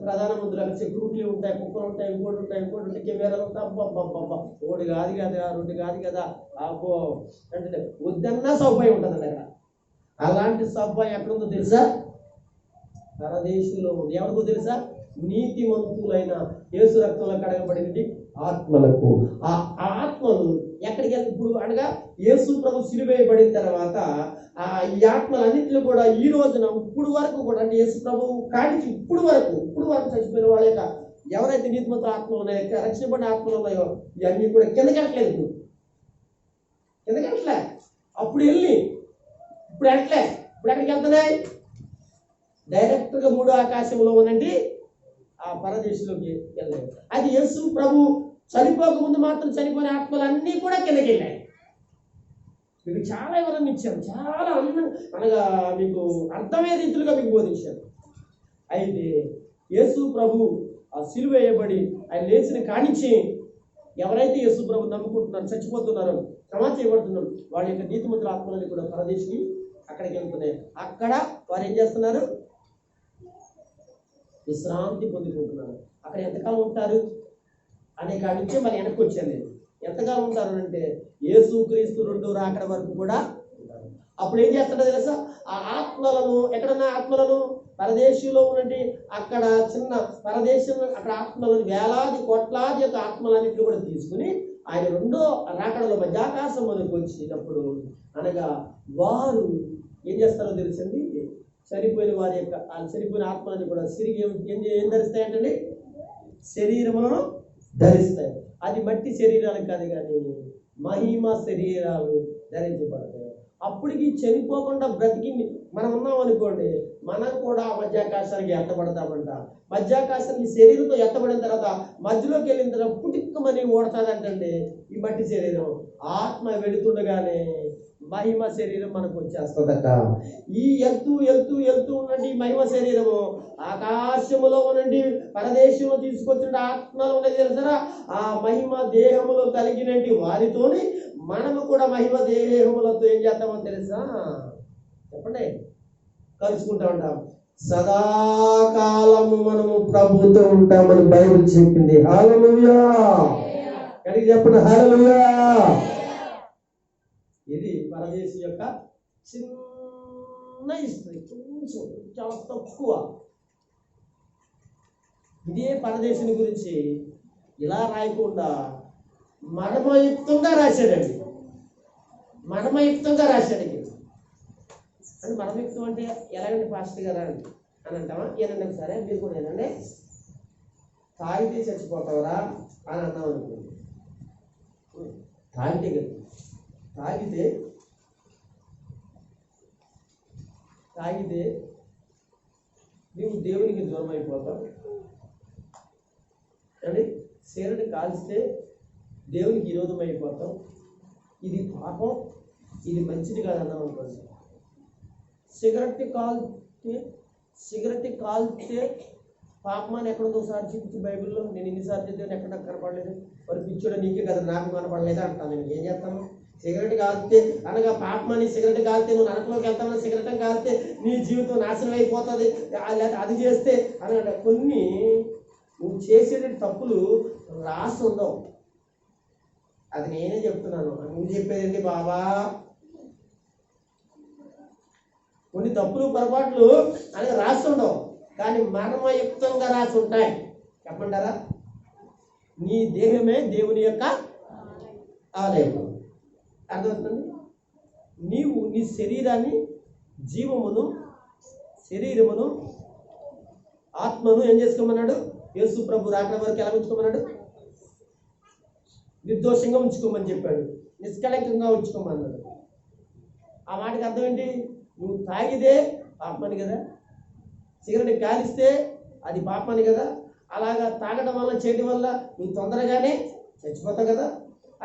ప్రధానమంత్రులు అక్కడ సెక్యూరిటీలు ఉంటాయి, కుక్కలు ఉంటాయి, ఇంకోటి ఉంటాయి, కెమెరాలు ఉంటాయి. అబ్బబ్బబ్బబ్బా, ఒకటి కాదు కదా, 2 కాదు కదా, అబ్బో అంటే వద్దన్నా సౌకర్యం ఉంటుందండి అక్కడ. అలాంటి సౌకర్యం ఎక్కడుందో తెలుసా, పరదేశంలో ఉంది. ఎవరికో తెలుసా, నీతిమంతులైన యేసు రక్తంలో కడగబడినది ఆత్మలకు. ఆ ఆత్మలు ఎక్కడికి వెళ్ళి ఇప్పుడు అనగా యేసు ప్రభు సిలువేయబడిన తర్వాత ఈ ఆత్మలన్నింటిలో కూడా ఈ రోజున ఇప్పుడు వరకు కూడా, అంటే యేసు ప్రభు కాడికి ఇప్పుడు వరకు చచ్చిపోయిన వాళ్ళ యొక్క ఎవరైతే నీతిమంతుల ఆత్మలు ఉన్నాయో, రక్షించబడిన ఆత్మలు ఉన్నాయో, ఇవన్నీ కూడా కిందకెట్టలేదు. అప్పుడు వెళ్ళి ఇప్పుడు ఎట్లే, ఇప్పుడు ఎక్కడికి వెళ్తున్నాయి, డైరెక్ట్గా 3వ ఆకాశంలో ఉన్నండి ఆ పరదేశంలోకి వెళ్ళాయి. అది యేసు ప్రభు చనిపోకముందు మాత్రం చనిపోయిన ఆత్మలు అన్నీ కూడా కిందకి వెళ్ళాయి. మీకు చాలా వివరణ ఇచ్చారు, చాలా అనగా మీకు అర్థమయ్యే రీతిలో మీకు బోధించారు. అయితే యేసు ప్రభు ఆ సిలువ వేయబడి ఆయన లేచిన కానించి ఎవరైతే యేసు ప్రభు నమ్ముకుంటున్నారో, చచ్చిపోతున్నారో, క్షమ చేయబడుతున్నారు, వాళ్ళ యొక్క నీతిమంతుల ఆత్మలని కూడా పరదేశికి అక్కడికి వెళ్తున్నాయి. అక్కడ వారు ఏం చేస్తున్నారు, విశ్రాంతి పొందుకుంటున్నారు. అక్కడ ఎంతకాలం ఉంటారు అనే కాడి నుంచే మళ్ళీ వెనక్కి వచ్చాను నేను. ఎంతకాలం ఉంటారు అంటే యేసుక్రీస్తు 2వ రాకడ వరకు కూడా ఉంటారు. అప్పుడు ఏం చేస్తాడో తెలుసా, ఆ ఆత్మలను ఎక్కడన్నా ఆత్మలను పరదేశంలో ఉన్నట్టు అక్కడ చిన్న పరదేశం అక్కడ ఆత్మలను వేలాది కోట్లాది యొక్క ఆత్మలన్నింటినీ కూడా తీసుకుని ఆయన 2వ రాకడలో మధ్యాకాశం మనకు వచ్చినప్పుడు అనగా వారు ఏం చేస్తారో తెలుసండి, చనిపోయిన వారి యొక్క ఆ చనిపోయిన ఆత్మలని కూడా తిరిగి ఏం ధరిస్తాయంటండి, శరీరములను ధరిస్తాయి. అది మట్టి శరీరాలు కాదు కానీ మహిమ శరీరాలు ధరించబడతాయి. అప్పటికి చనిపోకుండా బ్రతికి మనం ఉన్నాం అనుకోండి, మనం కూడా మధ్యాకాశానికి ఎత్తబడతామంట. మధ్యాకాశానికి శరీరంతో ఎత్తబడిన తర్వాత మధ్యలోకి వెళ్ళిన తర్వాత పుటిక్కమని ఓడతాదంటండి ఈ మట్టి శరీరం. ఆత్మ వెళుతుండగానే మహిమ శరీరం మనకు వచ్చేస్తుందట. ఈ వెళ్తూ ఉన్నట్టు ఈ మహిమ శరీరము ఆకాశములో ఉన్నట్టు పరదేశంలో తీసుకొచ్చిన ఆత్మలు ఉన్నది తెలుసరా, ఆ మహిమ దేహములో కలిగినట్టు వారితోని మనము కూడా మహిమ దేహములతో ఏం చేస్తామో తెలుసా, చెప్పండి, కలుసుకుంటా ఉంటాం. సదాకాలము మనము ప్రభుతో ఉంటామని బైబిల్ చెప్పింది. హల్లెలూయా, కలిగి చెప్పండి హల్లెలూయా. ఇది పరదేశి యొక్క చిన్న హిస్టరీ, కొంచెం చాలా తక్కువ. ఇదే పరదేశిని గురించి ఇలా రాయకుండా మర్మయుక్తంగా రాశాడండి. మర్మయుక్తంగా రాశాడు. అంటే మర్మయుక్తం అంటే ఎలాగండి పాస్టర్ గారా అని అంటామా, ఏనండి సరే మీరు కూడా ఏనండి, తాగితే చచ్చిపోతావరా అని అన్నాం అనుకోండి. తాగితే కదా, తాగితే నీవు దేవునికి దూరం అయిపోతావు అని, సిగరెట్ కాల్స్తే దేవునికి విరోధం అయిపోతాం, ఇది పాపం, ఇది మంచిది కాదన్నాం అనుకోండి. సిగరెట్ కాల్స్తే పాపం అని ఎక్కడుందో ఒకసారి చూపించి బైబిల్లో. నేను ఎన్నిసార్లు చదివాను, ఎక్కడ నాకు కనపడలేదు. మరి పిచ్చోడు నీకే కదా, నాకు కనపడలేదా అంటాను. నేను ఏం చేస్తాను, సిగరెట్ కాల్స్తే అనగా పాపమని సిగరెట్ కాల్స్తే నువ్వు నరకలోకి వెళ్తావు, సిగరెట్ కాల్స్తే నీ జీవితం నాశనం అయిపోతుంది, అది చేస్తే అని కొన్ని నువ్వు చేసే తప్పులు రాసి ఉండవు. అది నేనే చెప్తున్నాను, నువ్వు చెప్పేదండి బాబా. కొన్ని తప్పులు పొరపాట్లు అని రాసి ఉండవు, కానీ మర్మయుక్తంగా రాసి ఉంటాయి. చెప్పంటారా, నీ దేహమే దేవుని యొక్క ఆలయం. అర్థమవుతుంది. నీవు నీ శరీరాన్ని, జీవమును, శరీరమును, ఆత్మను ఏం చేసుకోమన్నాడు యేసు ప్రభు రాకడ వరకు ఎలా ఉంచుకోమన్నాడు, నిర్దోషంగా ఉంచుకోమని చెప్పాడు, నిష్కళంకంగా ఉంచుకోమన్నాడు. ఆ మాటకి అర్థం ఏంటి, నువ్వు తాగితే పాపమని కదా, సిగరెట్ కాలిస్తే అది పాపమని కదా, అలాగా తాగడం వల్ల చేయడం వల్ల నువ్వు తొందరగానే చచ్చిపోతావు కదా.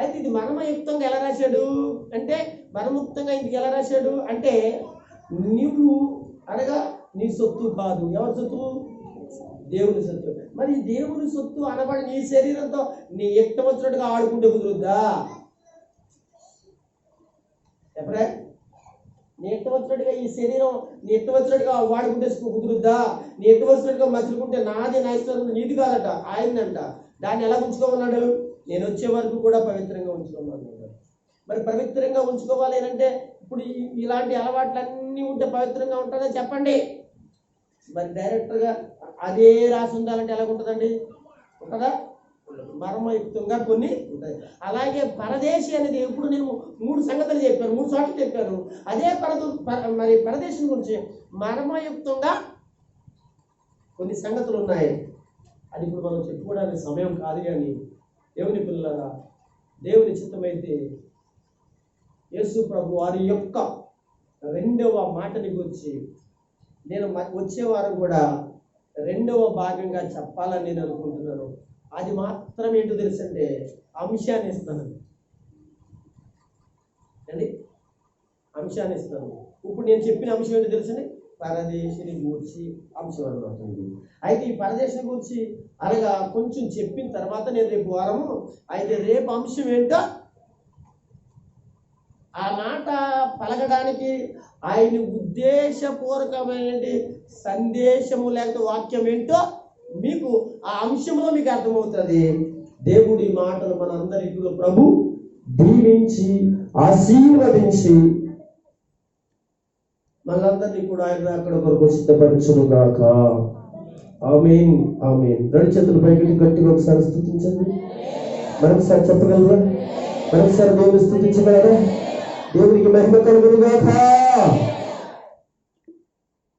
అయితే ఇది మర్మయుక్తంగా ఎలా రాశాడు అంటే, మర్మయుక్తంగా ఇంటికి ఎలా రాశాడు అంటే, నీవు అనగా నీ సొత్తు కాదు. ఎవరి సొత్తు? దేవుని సొత్తు. మరి దేవుని సొత్తు అనబడి నీ శరీరంతో నీ ఇష్టం వచ్చినట్టుగా ఆడుకుంటే కుదురుద్దా? ఎప్పుడే నీ ఇష్టం వచ్చినట్టుగా ఈ శరీరం నీ ఇష్టం వచ్చినట్టుగా వాడుకుంటే కుదురుద్దా? నీ ఇష్టం వచ్చినట్టుగా మర్చుకుంటే నాది నా ఇష్టం నీది కాదట, ఆయనంట. దాన్ని ఎలా ఉంచుకోమన్నాడు? నేను వచ్చే వరకు కూడా పవిత్రంగా ఉంచుకోమన్నాడు. మరి పవిత్రంగా ఉంచుకోవాలి అంటే ఇప్పుడు ఇలాంటి అలవాట్లన్నీ ఉంటే పవిత్రంగా ఉంటుందో చెప్పండి. మరి డైరెక్ట్గా అదే రాసి ఉండాలంటే ఎలా ఉంటుందండి? ఉంటుందా? మర్మయుక్తంగా కొన్ని ఉంటాయి. అలాగే పరదేశి అనేది ఎప్పుడు నేను 3 సంగతులు చెప్పాను, 3 చోట్ల చెప్పాను. అదే మరి పరదేశం గురించి మర్మయుక్తంగా కొన్ని సంగతులు ఉన్నాయి. అది ఇప్పుడు మనం చెప్పుకోవడానికి సమయం కాదు. కానీ దేవుని పిల్లలారా, దేవుని చిత్తమైతే యేసు ప్రభు వారి యొక్క 2వ మాటని గురించి నేను వచ్చే వారం కూడా 2వ భాగంగా చెప్పాలని నేను అనుకుంటున్నాను. అది మాత్రం ఏంటో తెలుసంటే అంశాన్ని ఇస్తాను అండి, అంశాన్ని ఇస్తాను. ఇప్పుడు నేను చెప్పిన అంశం ఏంటో తెలుసండి, పరదేశిని గూర్చి అంశం అన్నమాట. అయితే ఈ పరదేశం గురించి అనగా కొంచెం చెప్పిన తర్వాత నేను రేపు వారము అయితే రేపు అంశం ఏంటో ఆ మాట పలకడానికి ఆయన ఉద్దేశపూర్వకమైన సందేశము లేకపోతే వాక్యం ఏంటో మీకు ఆ అంశంలో మీకు అర్థమవుతుంది. దేవుడి మాటలు మన అందరికీ ప్రభు దీవించి ఆశీర్వదించి మనందరినీ కూడా ఆయన అక్కడ కొరకు సిద్ధపరచును గాక. ఆమేన్, ఆమేన్. 2 చేతులు పైకి గట్టిగా ఒకసారి స్తుతించండి. మరొకసారి చెప్పగలరా? మరొకసారి దేవుని స్తుతించగలరా? దేవునికి మహిమ కలుగును గాక.